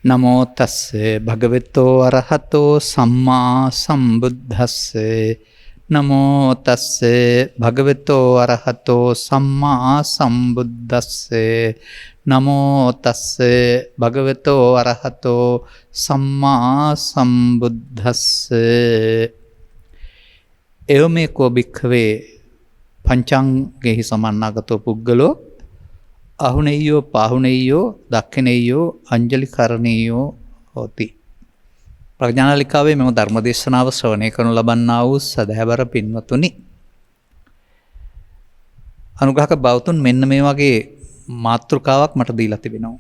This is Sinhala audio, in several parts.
නමෝ තස්සේ භගවතෝ අරහතෝ සම්මා සම්බුද්දස්සේ නමෝ තස්සේ භගවතෝ අරහතෝ සම්මා සම්බුද්දස්සේ නමෝ තස්සේ භගවතෝ අරහතෝ සම්මා සම්බුද්දස්සේ එවමෙකෝ භික්ඛවේ පංචංගෙහි සමන්නාගතෝ පුද්ගලෝ අහුනෙය්‍යෝ පාහුනෙය්‍යෝ දක්ඛිනෙය්‍යෝ අංජලිකරණීයෝ හෝති. ප්‍රඥානාලිකාවේ මෙම ධර්මදේශනාව ශ්‍රවණය කරනු ලබන්නා වූ සදහැවර පින්වතුනි, අනුග්‍රහක බෞතුන් මෙන්න මේ වගේ මාතෘකාවක් මට දීලා තිබෙනවා.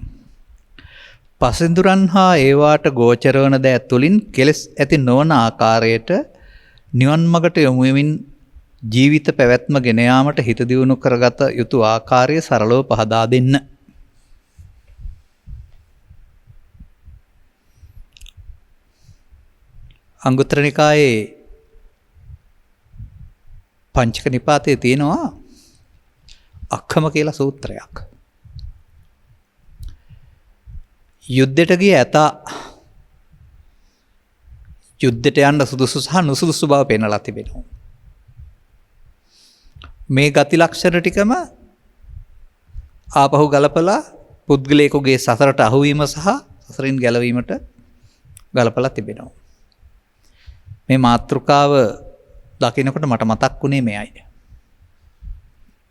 පසින්දුරන් හා ඒවාට ගෝචර වන දෑ තුළින් කෙලෙස් ඇති නොවන ආකාරයට නිවන් මගට යොමු වෙමින් ජීවිත පැවැත්ම ගෙන යාමට හිත දියුණු කරගත යුතු ආකාරය සරලව පහදා දෙන්න. අංගුත්තර නිකායේ පංචක නිපාතයේ තියෙනවා අක්ඛම කියලා සූත්‍රයක්. යුද්ධයට ගිය ඇතා යුද්ධයට යන්න සුදුසු සහ නුසුදුසු බව පෙන්වලා තිබෙනවා. මේ ගති ලක්ෂණ ටිකම ආපහු ගලපලා පුද්ගලයෙකුගේ සසරට අහුවීම සහ සසරින් ගැලවීමට ගලපලා තිබෙනවා. මේ මාතෘකාව දකිනකොට මට මතක් වුණේ මෙයයි.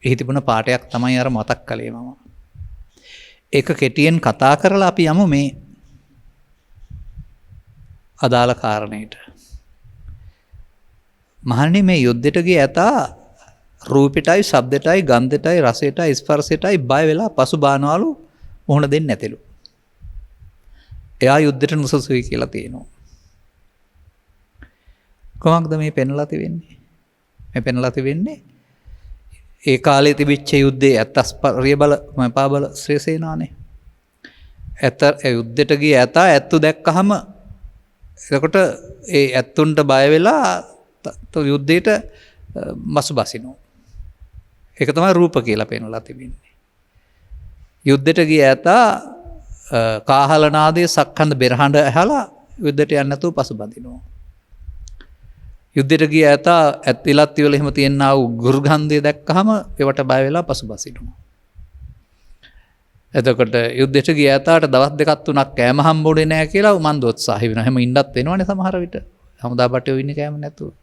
එහි තිබුණ පාඩයක් තමයි අර මතක් කළේ මම. ඒක කෙටියෙන් කතා කරලා අපි යමු මේ අදාළ කාරණයට. මහණනි, මේ යුද්ධයට ගිය ඇතා රූපෙටයි, ශබ්දෙටයි, ගන්ධෙටයි, රසෙටයි, ස්පර්ශෙටයි බය වෙලා පසු බානවලු මොහොන දෙන්නේ නැතිලු. එයා යුද්ධයට නුසුසුයි කියලා තියෙනවා. කොහොමද මේ පෙන්ලා තිබෙන්නේ? මේ පෙන්ලා තිබෙන්නේ ඒ කාලේ තිබිච්ච යුද්ධයේ ඇත්තස්පරිය බල මපාබල ශ්‍රී සේනානේ. ඇත යුද්ධයට ගිය ඇතා ඇත්තු දැක්කහම එතකොට ඒ ඇත්තුන්ට බය වෙලා යුද්ධයට මසු බසිනවා. ඒක තමයි රූප කියලා පෙන්වලා තිබෙන්නේ. යුද්ධයට ගිය ඇතා කාහල නාදයේ සක්කන්ද බෙරහඬ ඇහලා යුද්ධයට යන්නේ නැතුව පසුබදිනවා. යුද්ධයට ගිය ඇතා ඉලත් වල එහෙම තියෙනා වූ ගුරුගන්ධය දැක්කහම ඒවට බය වෙලා පසුබසිනවා. එතකොට යුද්ධයට ගිය ඇතාට දවස් දෙකක් තුනක් කෑම හම්බුනේ නැහැ කියලා උමන්ද උත්සාහි වෙනවා. එහෙම ඉන්නත් වෙනවනේ සමහර විට. හමුදා බටේ ඉන්නේ කෑම නැතුව.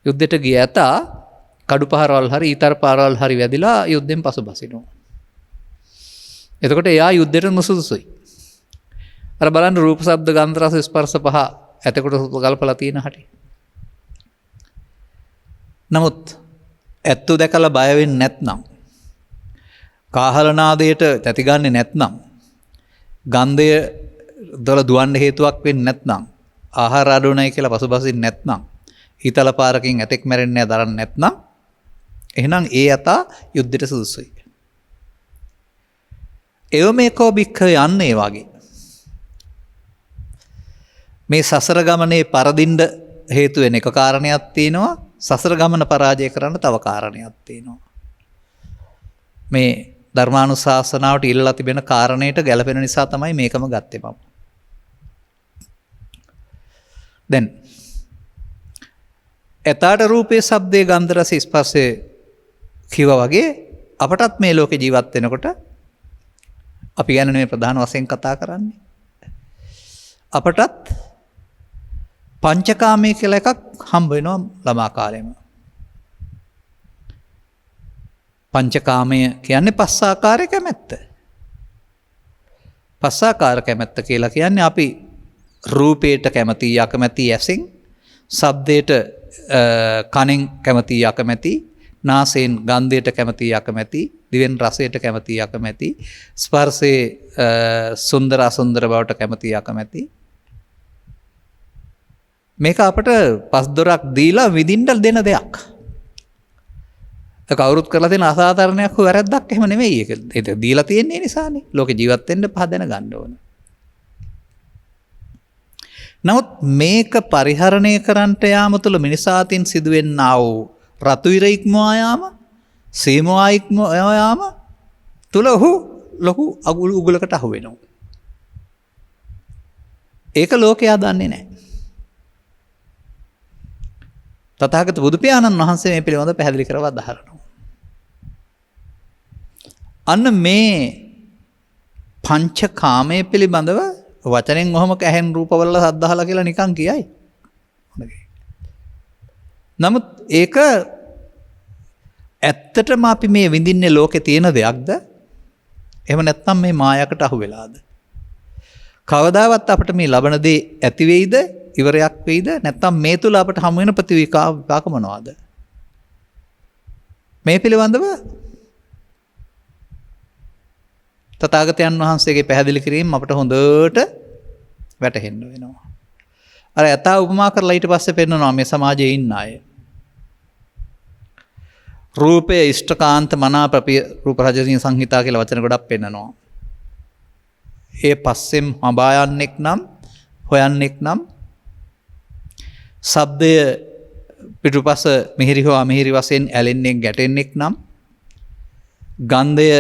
යුද්ධයට ගිය ඇතා කඩු පහරවල් හරි ඊතර පාරවල් හරි වැදිලා යුද්ධෙන් පසුබසිනවා. එතකොට එයා යුද්ධයට නුසුදුසුයි. අර බලන්න රූප, ශබ්ද, ගන්ධ, රස, ස්පර්ශ පහ ඇතකොට ගල්පලා තියෙන හැටි. නමුත් ඇත්තු දැකලා බය වෙන්නේ නැත්නම්, කාහල නාදයට තැතිගන්නේ නැත්නම්, ගන්ධය දොළ දුවන්න හේතුවක් වෙන්නේ නැත්නම්, ආහාර අඩුණයි කියලා පසුබසින්නේ නැත්නම්, හිතල පාරකින් ඇතෙක් මැරෙන්නේ දරන්නේ නැත්නම්, එහෙනම් ඒ යතා යුද්ධයට සුදුසුයි. එවමෙකෝ භික්ඛවේ යන්නේ වගේ. මේ සසර ගමනේ පරදින්න හේතු වෙන එක කාරණයක් තියෙනවා. සසර ගමන පරාජය කරන්න තව කාරණයක් තියෙනවා. මේ ධර්මානුශාසනාවට ඉල්ලලා තිබෙන කාරණයට ගැලපෙන නිසා තමයි මේකම ගත්තේ මම. දැන් එතාට රූපේ, ශබ්දේ, ගන්ධ, රස, ස්පර්ශේ කිව්වා වගේ අපටත් මේ ලෝකේ ජීවත් වෙනකොට අපි ගැන මේ ප්‍රධාන වශයෙන් කතා කරන්නේ. අපටත් පංචකාමයේ කියලා එකක් හම්බ වෙනවා ළමා කාලෙම. පංචකාමය කියන්නේ පස් ආකාරයක කැමැත්ත. පස් ආකාර කැමැත්ත කියලා කියන්නේ අපි රූපයට කැමති යකමැති ඇසෙන්, ශබ්දයට කනෙන් කැමති යකමැති, නාසයෙන් ගන්ධයට කැමති යකමැති, දිවෙන් රසයට කැමති යකමැති, ස්පර්ශයේ සුන්දර අසුන්දර බවට කැමති යකමැති. මේක අපට පස් දොරක් දීලා විඳින්න දෙන දෙයක්. ඒක කවුරුත් කරලා තියෙන අසාධාරණයක් හෝ වැරද්දක් එහෙම නෙමෙයි. ඒක දීලා තියෙන්නේ නිසානේ. ලෝකේ ජීවත් වෙන්න පහදන ගන්න ඕන. නමුත් මේක පරිහරණය කරන්නට යාම තුළ මිනිසාතින් සිදුවෙන්නා වූ රතු ඉර ඉක්මවා යාම, සීමවා ඉක්මවා යාම තුළ ඔහු ලොකු උගලකට අහු වෙනවා. ඒක ලෝකයා දන්නේ නැහැ. තථාගත බුදු පියාණන් වහන්සේ මේ පිළිබඳව පැහැදිලි කරව දහරනවා. අන්න මේ පංචකාමයේ පිළිබඳව වචනෙන් ඔහොම ඇහෙන් රූපවල සද්දහලා කියලා නිකන් කියයි. නමුත් ඒක ඇත්තටම අපි මේ විඳින්නේ ලෝකේ තියෙන දෙයක්ද? එහෙම නැත්නම් මේ මායකට අහු වෙලාද? කවදාවත් අපිට මේ ලබන දේ ඇති වෙයිද? ඉවරයක් වෙයිද? නැත්නම් මේ තුල අපිට හමු වෙන ප්‍රතිවිපාක මොනවාද? මේ පිළිබඳව තථාගතයන් වහන්සේගේ පැහැදිලි කිරීම අපට හොඳට වැටහෙන්න වෙනවා. අර යථා උපමා කරලා ඊට පස්සේ පෙන්නනවා මේ සමාජයේ ඉන්න අය. රූපේ ඉෂ්ඨකාන්ත මනාප රූප රජනීය සංහිතා කියලා වචන ගොඩක් පෙන්නනවා. ඒ පස්සෙන් හඹායන්නෙක් නම් හොයන්නෙක් නම් ශබ්දය පිටුපස මිහිරි හෝ අමිහිරි වශයෙන් ඇලෙන්නේ ගැටෙන්නෙක් නම් ගන්ධය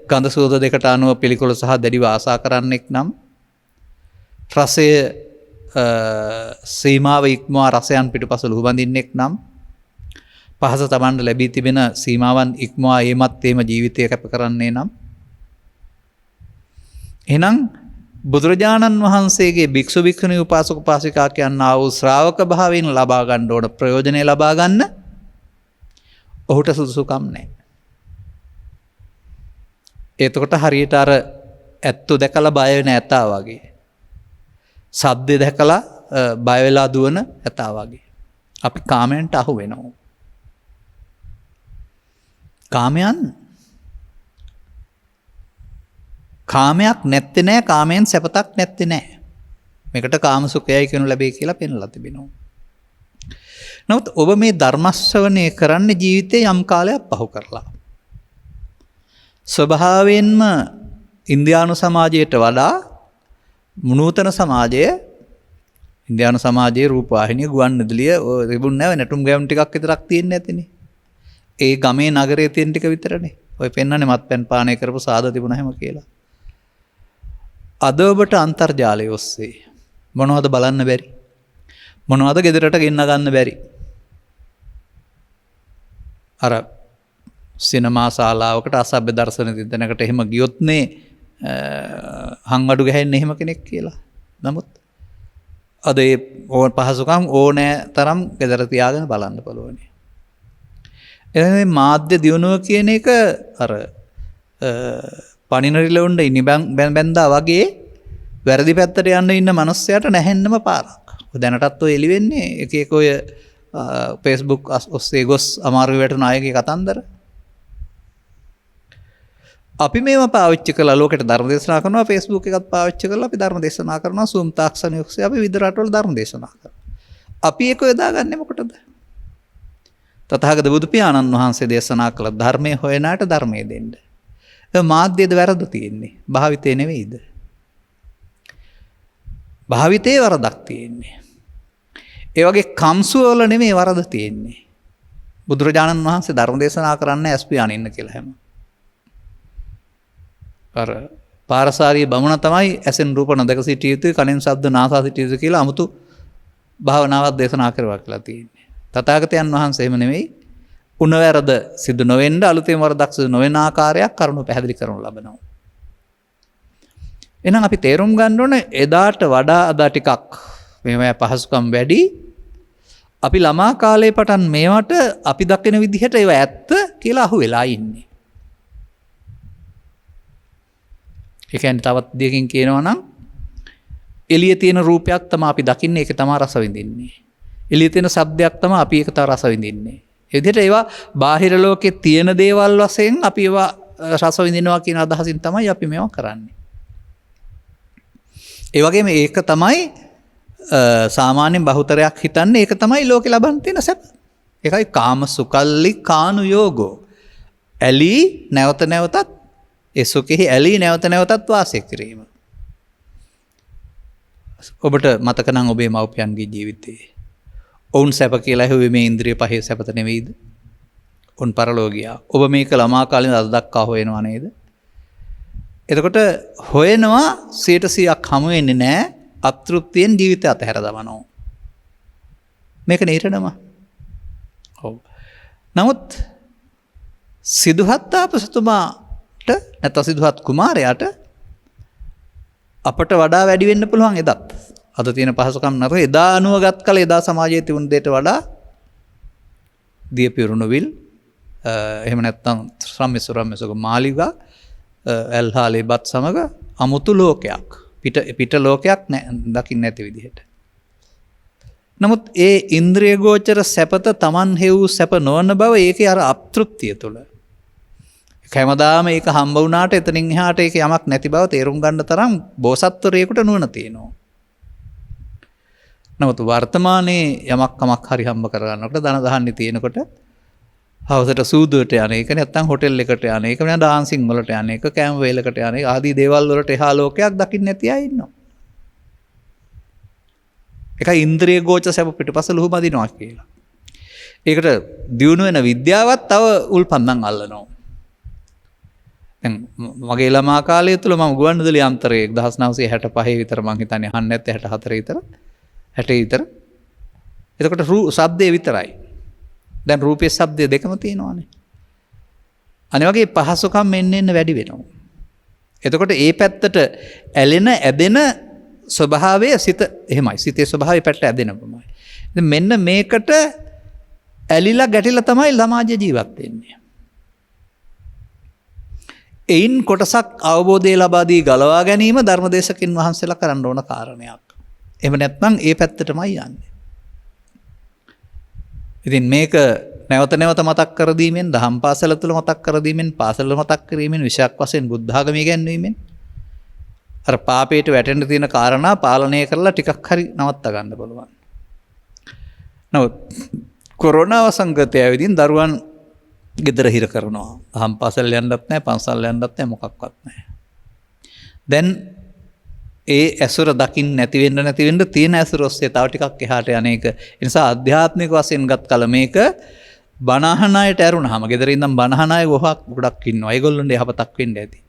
ගඳ සුවඳ දෙකට අනුව පිළිකුල සහ දැඩිව ආසා කරන්නෙක් නම් රසය සීමාව ඉක්මවා රසයන් පිටුපස ලුහුබඳින්නෙක් නම් පහස තමන්ට ලැබී තිබෙන සීමාවන් ඉක්මවා ඒමත් ඒම ජීවිතය කැප කරන්නේ නම් එහෙනම් බුදුරජාණන් වහන්සේගේ භික්ෂු භික්ෂුණී උපාසක උපාසිකා කියනා වූ ශ්‍රාවක භාවයෙන් ලබා ගන්න ඕන ප්‍රයෝජනෙ ලබා ගන්න ඔහුට සුදුසුකම් නැහැ. එතකොට හරියට අර ඇත්තු දැකලා බය වෙන ඇතා වගේ. සද්දේ දැකලා බය වෙලා දුවන ඇතා වගේ. අපි කාමයන්ට අහු වෙනවා. කාමයක් නැත්තේ නෑ, කාමයෙන් සැපතක් නැත්තේ නෑ. මේකට කාම සුඛයයි කියනු ලැබේ කියලා පෙන්වලා තිබෙනවා. නමුත් ඔබ මේ ධර්ම ශ්‍රවණය කරන්න ජීවිතේ යම් කාලයක් පහු කරලා. ස්වභාවයෙන්ම ඉන්දියානු සමාජයට වඩා නූතන සමාජය ඉන්දියානු සමාජයේ රූපවාහිනිය ගුවන්විදුලිය තිබුණ නැහැ, නැටුම් ගැයුම් ටිකක් විතරක් තියෙන්නේ නැතිනේ. ඒ ගමේ නගරයේ තියෙන ටික විතරනේ. ඔය පෙන්වන්නේ මත්පැන් පානය කරපු සාද තිබුණ හැම කියලා. අද ඔබට අන්තර්ජාලය ඔස්සේ මොනවද බලන්න බැරි? මොනවද ගෙදරට ගෙන්න ගන්න බැරි? අර සිනමා ශාලාවකට අසභ්‍ය දර්ශන දිද්දනකට එහෙම ගියොත්නේ හංවඩු ගහන්නේ එහෙම කෙනෙක් කියලා. නමුත් අද ඒ ඕන පහසුකම් ඕනෑ තරම් ගෙදර තියාගෙන බලන්න පුළුවන්. එහෙනම් මාධ්‍ය දියුණුව කියන එක අර පණිනරිලොන්ඩ ඉනි බැන්දා වගේ වැරදි පැත්තට යන්න ඉන්න මනුස්සයට නැහෙන්නම පාරක්. දැනටත් ඔය එළි වෙන්නේ එක එක ඔය Facebook ඔස්සේ ගොස් අමාරු වැටුණු අයගේ කතන්දර. අපි මේවා පාවිච්චි කරලා ලෝකෙට ධර්ම දේශනා කරනවා. Facebook එකත් පාවිච්චි කරලා අපි ධර්ම දේශනා කරනවා. Zoom තාක්ෂණය ඔස්සේ අපි විවිධ රටවල ධර්ම දේශනා කරනවා. අපි ඒක යොදාගන්නේ මොකටද? තථාගත බුදු පියාණන් වහන්සේ දේශනා කළ ධර්මයේ හොයනාට ධර්මයේ දෙන්න. ඒ මාධ්‍යද වැරද්ද තියෙන්නේ. භාවිතේ නෙවෙයිද? භාවිතේ වරදක් තියෙන්නේ. ඒ වගේ කම්සු වල නෙමෙයි වරද තියෙන්නේ. බුදුරජාණන් වහන්සේ ධර්ම දේශනා කරන්නේ ඇස් පියාගෙන ඉන්න කියලා හැම. අර පාරසාරිය බමුණ තමයි ඇසෙන් රූප නොදක සිටිය යුතුයි, කනෙන් ශබ්ද නාසා සිටිය යුතුයි කියලා 아무තු භාවනාවක් දේශනා කරවා කියලා තියෙන්නේ. තථාගතයන් වහන්සේ එහෙම නෙමෙයි. උනවැරද සිදු නොවෙන්න අලුතෙන් වරදක් සිදු නොවන ආකාරයක් කරුණු පැහැදිලි කරනු ලබනවා. එහෙනම් අපි තේරුම් ගන්න ඕනේ එදාට වඩා අද ටිකක් මේවා පහසුකම් වැඩි. අපි ළමා කාලේ පටන් මේවට අපි දකින විදිහට ඒවා ඇත්ත කියලා අහු වෙලා ඉන්නේ. ඒ කියන්නේ තවත් දෙයකින් කියනවා නම් එළියේ තියෙන රූපයක් තමයි අපි දකින්නේ, ඒක තමයි රස විඳින්නේ. එළියේ තියෙන ශබ්දයක් තමයි අපි ඒක තමයි රස විඳින්නේ. ඒ විදිහට ඒවා බාහිර ලෝකේ තියෙන දේවල් වශයෙන් අපි ඒවා රස විඳිනවා කියන අදහසින් තමයි අපි මේවා කරන්නේ. ඒ වගේම ඒක තමයි සාමාන්‍යයෙන් බහුතරයක් හිතන්නේ ඒක තමයි ලෝකේ ලබන්න තියෙන සැප. ඒකයි කාම සුකල්ලි කානු යෝගෝ. ඇලී නැවත නැවතත් ඒ සුඛෙහි ඇලී නැවත නැවතත් වාසය කිරීම. ඔබට මතක නම් ඔබේ මව්පියන්ගේ ජීවිතේ ඔවුන් සැප කියලා ඇහුවේ මේ ඉන්ද්‍රිය පහේ සැපත නෙවෙයිද? ඔවුන් පරලෝකියා. ඔබ මේක ළමා කාලේ අද දක්වා හොයනවා නේද? එතකොට හොයනවා 100%ක් හමු වෙන්නේ නැහැ. අතෘප්තියෙන් ජීවිතය අතහැර දමනවා. මේක නිරණම. ඔව්. නමුත් සිදුහත් තාපසතුමාට නැත්නම් සිදුහත් කුමාරයාට අපට වඩා වැඩි වෙන්න පුළුවන් එදත්. අද තියෙන පහසුකම් නතර එදා අනුවගත් කල එදා සමාජයේ තිබුණු දෙයට වඩා දියපිරුණුවිල් එහෙම නැත්නම් සම්මිසුරම්මසක මාලිගා ඇල්හාලේ බත් සමග අමුතු ලෝකයක් පිට ලෝකයක් දකින්න නැති විදිහට. නමුත් ඒ ඉන්ද්‍රිය ගෝචර සැපත Taman හේව් සැප නොවන බව ඒකේ අර අතෘප්තිය තුළ කැමදාම ඒක හම්බ වුණාට එතනින් එහාට ඒක යමක් නැති බව තේරුම් ගන්න තරම් බෝසත්වරයෙකුට නුවණ තියෙනවා. නමුත් වර්තමානයේ යමක් කමක් හරි හම්බ කරගන්නකොට ධන දහන්නේ තියෙනකොට හවසට සූදුවට යන එක නැත්නම් හොටෙල් එකට යන එක නැත්නම් ඩාන්සින් වලට යන එක කැම් වේලකට යන එක ආදී දේවල් වලට එහා ලෝකයක් දකින්න නැති අය ඉන්නවා. ඒක ඉන්ද්‍රිය ගෝචර සැප පිටපස ලුහු බදිනවා කියලා. ඒකට දියුණු වෙන විද්‍යාවත් තව උල්පන්දම් අල්ලනවා. දැන් මගේ ළමා කාලය තුල මම ගුවන්විදුලි යන්ත්‍රයේ 1965 විතර මං හිතන්නේ අහන්න නැත්te 64 විතර 60 විතර. එතකොට ශබ්දේ විතරයි. දැන් රූපේ ශබ්දය දෙකම තියෙනවානේ. අනේ වගේ පහසුකම් එන්න වැඩි වෙනවා. එතකොට ඒ පැත්තට ඇලෙන ඇදෙන ස්වභාවය සිත එහෙමයි. සිතේ ස්වභාවය පැත්තට ඇදෙනවමයි. ඉතින් මෙන්න මේකට ඇලිලා ගැටිලා තමයි සමාජ ජීවත් වෙන්නේ. එයින් කොටසක් අවබෝධය ලබා දී ගලවා ගැනීම ධර්මදේශකින් වහන්සේලා කරන්න ඕන කාරණයක්. එහෙම නැත්නම් ඒ පැත්තටමයි යන්නේ. ඉතින් මේක නැවත නැවත මතක් කර දීමෙන් දහම් පාසල තුල මතක් කර දීමෙන් පාසල මතක් කිරීමෙන් විශයක් වශයෙන් බුද්ධ ආගම ඉගැන්වීමෙන් අර පාපයට වැටෙන්න තියෙන කාරණා පාලනය කරලා ටිකක් හරි නවත්ත ගන්න පුළුවන්. නමුත් කොරෝනා වසංගතය ඇවිදින් දරුවන් ගෙදර හිර කරනවා. දහම් පාසල් යන්නත් නැහැ, පන්සල් යන්නත් නැහැ, මොකක්වත් නැහැ. දැන් ඒ ඇසුර දකින්න නැති වෙන්න තියෙන ඇසුර ඔස්සේ තව ටිකක් එහාට යන එක. ඒ නිසා ආධ්‍යාත්මික වශයෙන් ගත් කල මේක බණහන අයට ඇරුණාම ගෙදර ඉඳන් බණහන අය ගොඩක් ඉන්නවා. ඒගොල්ලොන්ට යහපතක් වෙන්න ඇති.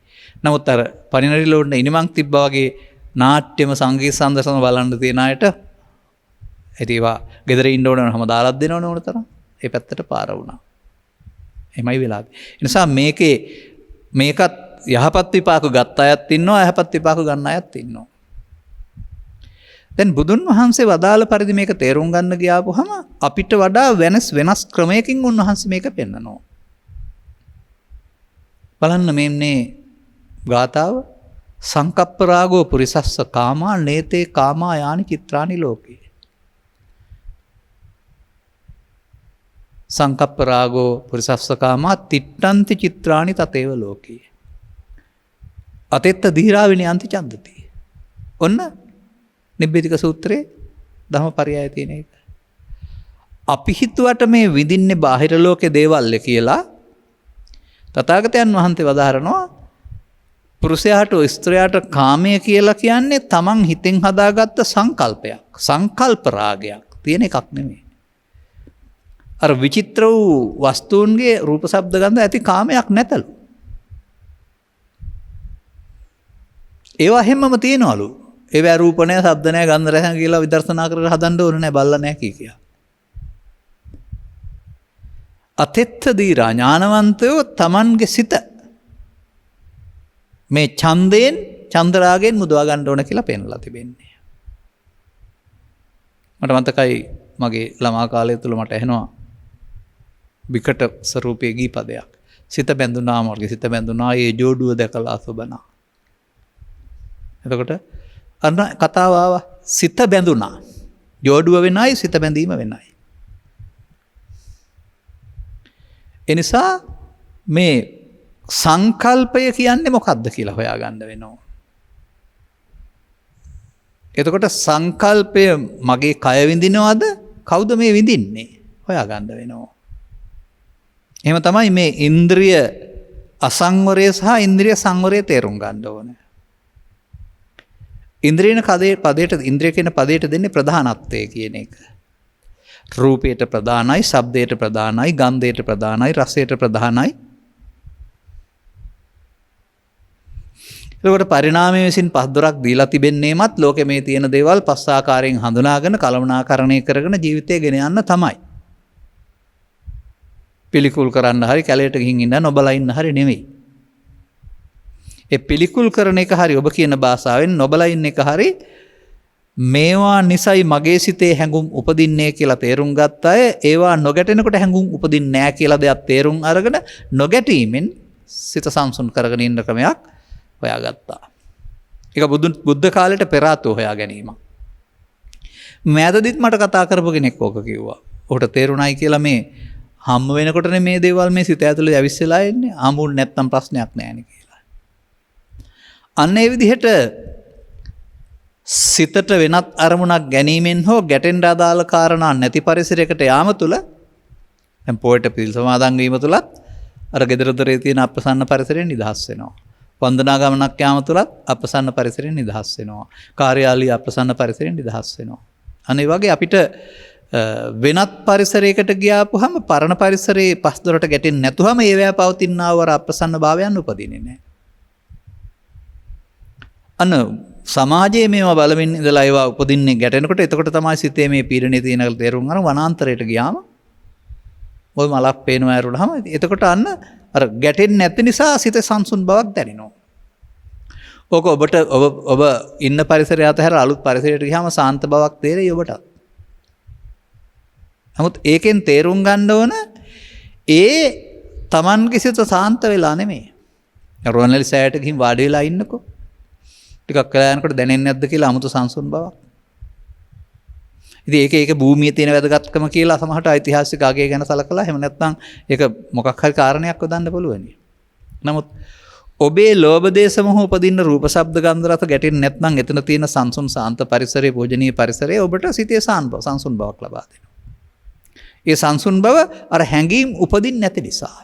නමුත් අර පරිණරිලෝඩන ඉනිමං තිබ්බා වගේ නාට්‍යම සංගීත සම්දර්ශන බලන්න තියෙන අයට ඒවා ගෙදර ඉන්න ඕන හැම දාලක් දෙනවන ඕන තරම් ඒ පැත්තට පාර වුණා. එමයි වෙලා. ඒ නිසා මේකත් යහපත් විපාක ගත් අයත් ඉන්නවා, යහපත් විපාක ගන්න අයත් ඉන්නවා. දැන් බුදුන් වහන්සේ වදාළ පරිදි මේක තේරුම් ගන්න ගියාපුවම අපිට වඩා වෙනස් ක්‍රමයකින් උන්වහන්සේ මේක පෙන්නනවා. බලන්න මේ ගාථාව සංකප්ප රාගෝ පුරිසස්ස කාමා නේතේ කාමා යානි චිත්‍රානි ලෝකේ. සංකප්ප රාගෝ පුරිසස්ස කාමා තිට්ඨන්ති චිත්‍රානි තතේව ලෝකේ. අතෙත්ත දීරාවිනි අන්ති චන්දති. ඔන්න නිබ්බිතික සූත්‍රයේ ධම්මපරියාය තියෙන එක. අපි හිතුවට මේ විඳින්නේ බාහිර ලෝකේ දේවල් කියලා තථාගතයන් වහන්සේ වදාහරනවා පුරුෂයාට ස්ත්‍රයාට කාමය කියලා කියන්නේ තමන් හිතෙන් හදාගත්ත සංකල්පයක්. සංකල්ප රාගයක් තියෙන එකක් නෙමෙයි. අර විචිත්‍ර වූ වස්තුන්ගේ රූප ශබ්ද ගන්ධ ඇති කාමයක් නැතලු. ඒවා හැමම තියෙනවලු. ඒවා රූප නැහැ, ශබ්ද නැහැ, ගන්ධ නැහැ කියලා විදර්ශනා කරලා හදන්න ඕනේ නැහැ, බල්ලා නැහැ කිය. අතෙත්ත දීරා ඥානවන්තයෝ තමන්ගේ සිත මේ ඡන්දයෙන්, චන්ද්‍රාගෙන් මුදවා ගන්න ඕන කියලා පෙන්වලා තිබෙන්නේ. මට මතකයි මගේ ළමා කාලය තුල මට ඇහෙනවා විකට ස්වරූපයේ ගීපදයක්. සිත බැඳුනා මර්ගේ සිත බැඳුනා ඒ ජෝඩුව දැකලා සොබනා. එතකොට අන්න කතාව ආවා සිත බැඳුනා. ජෝඩුව වෙනයි, සිත බැඳීම වෙනයි. එනිසා මේ සංකල්පය කියන්නේ මොකක්ද කියලා හොයාගන්න වෙනවා. එතකොට සංකල්පය මගේ කය විඳිනවද? කවුද මේ විඳින්නේ? හොයාගන්න වෙනවා. එහෙම තමයි මේ ඉන්ද්‍රිය අසංවරය සහ ඉන්ද්‍රිය සංවරය තේරුම් ගන්න ඕනේ. ඉන්ද්‍රියන ඉන්ද්‍රිය කියන පදයට දෙන්නේ ප්‍රධානත්වය කියන එක. රූපයට ප්‍රධානයි, ශබ්දයට ප්‍රධානයි, ගන්ධයට ප්‍රධානයි, රසයට ප්‍රධානයි. එතකොට පරිණාමය විසින් පස් දොරක් දීලා තිබෙන්නේමත් ලෝකෙ මේ තියෙන දේවල් පස් ආකාරයෙන් හඳුනාගෙන කළමනාකරණය කරගෙන ජීවිතය ගෙන යන්න තමයි. පිළිකුල් කරන්න හරි කැලේට ගිහින් ඉන්න නොබලා ඉන්න හරි නෙවෙයි. ඒ පිළිකුල් කරන එක හරි ඔබ කියන භාෂාවෙන් නොබලා ඉන්න එක හරි මේවා නිසයි මගේ සිතේ හැඟුම් උපදින්නේ කියලා තේරුම් ගත්ත අය ඒවා නොගැටෙනකොට හැඟුම් උපදින්නේ නැහැ කියලා දෙයක් තේරුම් අරගෙන නොගැටීමෙන් සිත සංසුන් කරගෙන ඉන්න ක්‍රමයක් හොයාගත්තා. ඒක බුද්ධ කාලයට පෙර ආතෝ හොයා ගැනීම. මෑතදිත් මට කතා කරපු කෙනෙක් ඕක කිව්වා. ඔහුට තේරුණයි කියලා මේ හම්බ වෙනකොටනේ මේ දේවල් මේ සිත ඇතුලේ ඇවිස්සලා එන්නේ. ආමුන් නැත්තම් ප්‍රශ්නයක් නැහැ කියලා. අන්න ඒ විදිහට සිතට වෙනත් අරමුණක් ගැනීමෙන් හෝ ගැටෙන්න අදාළ කාරණා නැති පරිසරයකට යාම තුළ දැන් පොයට පිළිල් සමාදන් වීම තුලත් අර gedara dore තියෙන අප්‍රසන්න පරිසරයෙන් නිදහස් වෙනවා. වන්දනා ගමනක් යාම තුලත් අප්‍රසන්න පරිසරයෙන් නිදහස් වෙනවා. කාර්යාලීය අප්‍රසන්න පරිසරයෙන් නිදහස් වෙනවා. අනේ වගේ අපිට වෙනත් පරිසරයකට ගියාපුහම පරණ පරිසරයේ පස් දොරට ගැටෙන්නේ නැතුවම ඒවැය පවතිනා වර අප්‍රසන්න භාවයන් උපදින්නේ නැහැ. අන්න සමාජයේ මේවා බලමින් ඉඳලා ඒවා උපදින්නේ ගැටෙනකොට එතකොට තමයි සිතේ මේ පීඩනේ තියෙන කියලා තේරුම් ගන්න වනාන්තරයට ගියාම ওই මලක් පේනවා ඇරුණාම එතකොට අන්න අර ගැටෙන්නේ නැති නිසා සිත සංසුන් බවක් දැනෙනවා. ඕක ඔබ ඉන්න පරිසරය අතහැර අලුත් පරිසරයකට ගියාම සාන්ත බවක් තේරෙයි ඔබට. නමුත් ඒකෙන් තේරුම් ගන්න ඕන ඒ Tamanගේ සිත සාන්ත වෙලා නෙමෙයි. රුවන්වැලි සෑයට ගිහින් වාඩි වෙලා ඉන්නකෝ. ටිකක් කළා යනකොට දැනෙන්නේ නැද්ද කියලා 아무තු සංසුන් බවක්. ඉතින් ඒක භූමියේ තියෙන වැදගත්කම කියලා සමහරට ඓතිහාසික අගය ගැන සලකලා එහෙම නැත්නම් ඒක මොකක් හරි කාරණයක් යොදන්න පුළුවනි. නමුත් ඔබේ ලෝභ දේශ මොහ උපදින්න රූප ශබ්ද ගන්ධ රස ගැටෙන්නේ නැත්නම් එතන තියෙන සංසුන් සාන්ත පරිසරයේ පූජනීය පරිසරයේ ඔබට සිතේ සංසුන් බවක් ලබා දෙනවා. ඒ සංසුන් බව අර හැඟීම් උපදින්නේ නැති නිසා.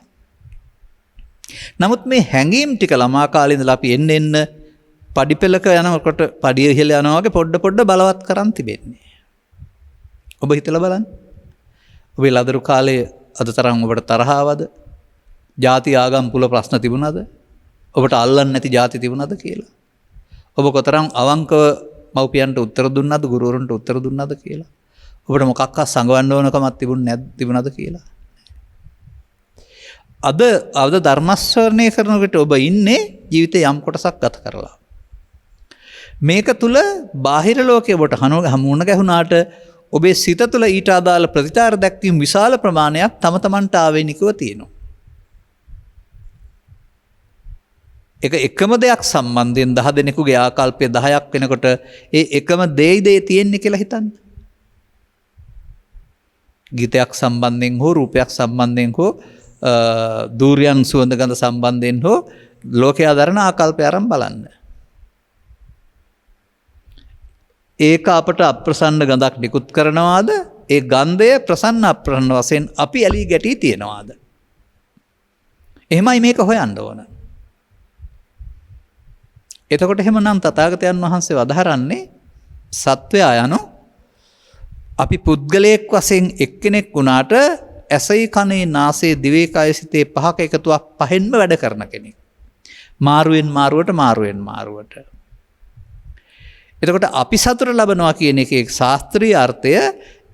නමුත් මේ හැඟීම් ටික ළමා කාලේ ඉඳලා අපි එන්න පඩිපෙලක යනකොට පඩිය ඉහළ යනවා වගේ පොඩ බලවත් කරන් තිබෙන්නේ. ඔබ හිතලා බලන්න. ඔබේ ලදරු කාලයේ අද තරම් ඔබට තරහවද? ಜಾති ආගම් කුල ප්‍රශ්න තිබුණාද? ඔබට අල්ලන්නේ නැති ಜಾති තිබුණාද කියලා? ඔබ කොතරම් අවංකව මව්පියන්ට උත්තර දුන්නාද? ගුරුවරුන්ට උත්තර දුන්නාද කියලා? ඔබට මොකක්වත් සංගවන්න ඕනකමක් තිබුණාද කියලා? අද ධර්ම ශ්‍රවණය කරනකොට ඔබ ඉන්නේ ජීවිතේ යම් කොටසක් ගත කරලා. මේක තුල බාහිර ලෝකයේ ඔබට හමුුණ ගැහුණාට ඔබේ සිත තුළ ඊට අදාළ ප්‍රතිචාර දැක්වීම විශාල ප්‍රමාණයක් තම තමන්ට ආවේනිකව තියෙනවා. ඒක එකම දෙයක් සම්බන්ධයෙන් 10 දෙනෙකුගේ ආකල්පය 10ක් වෙනකොට ඒ එකම දෙයි තියෙන්නේ කියලා හිතන්න. ගීතයක් සම්බන්ධයෙන් හෝ රූපයක් සම්බන්ධයෙන් හෝ දූර්යන් සුවඳ ගඳ සම්බන්ධයෙන් හෝ ලෝකයා දරන ආකල්පය අරන් බලන්න. ඒක අපට අප්‍රසන්න ගඳක් නිකුත් කරනවාද? ඒ ගන්ධය ප්‍රසන්න අප්‍රසන්න වශයෙන් අපි ඇලී ගැටී තියෙනවාද? එහෙමයි මේක හොයන්න ඕන. එතකොට එහෙමනම් තථාගතයන් වහන්සේ වදාරන්නේ සත්වයා යනු අපි පුද්ගලයෙක් වශයෙන් එක්කෙනෙක් වුණාට ඇසයි කනේ නාසයේ දිවේ කය සිතේ පහක එකතුවක් පහෙන්ම වැඩ කරන කෙනෙක්. මාරුවෙන් මාරුවට. එතකොට අපි සතුට ලබනවා කියන එකේ ශාස්ත්‍රීය අර්ථය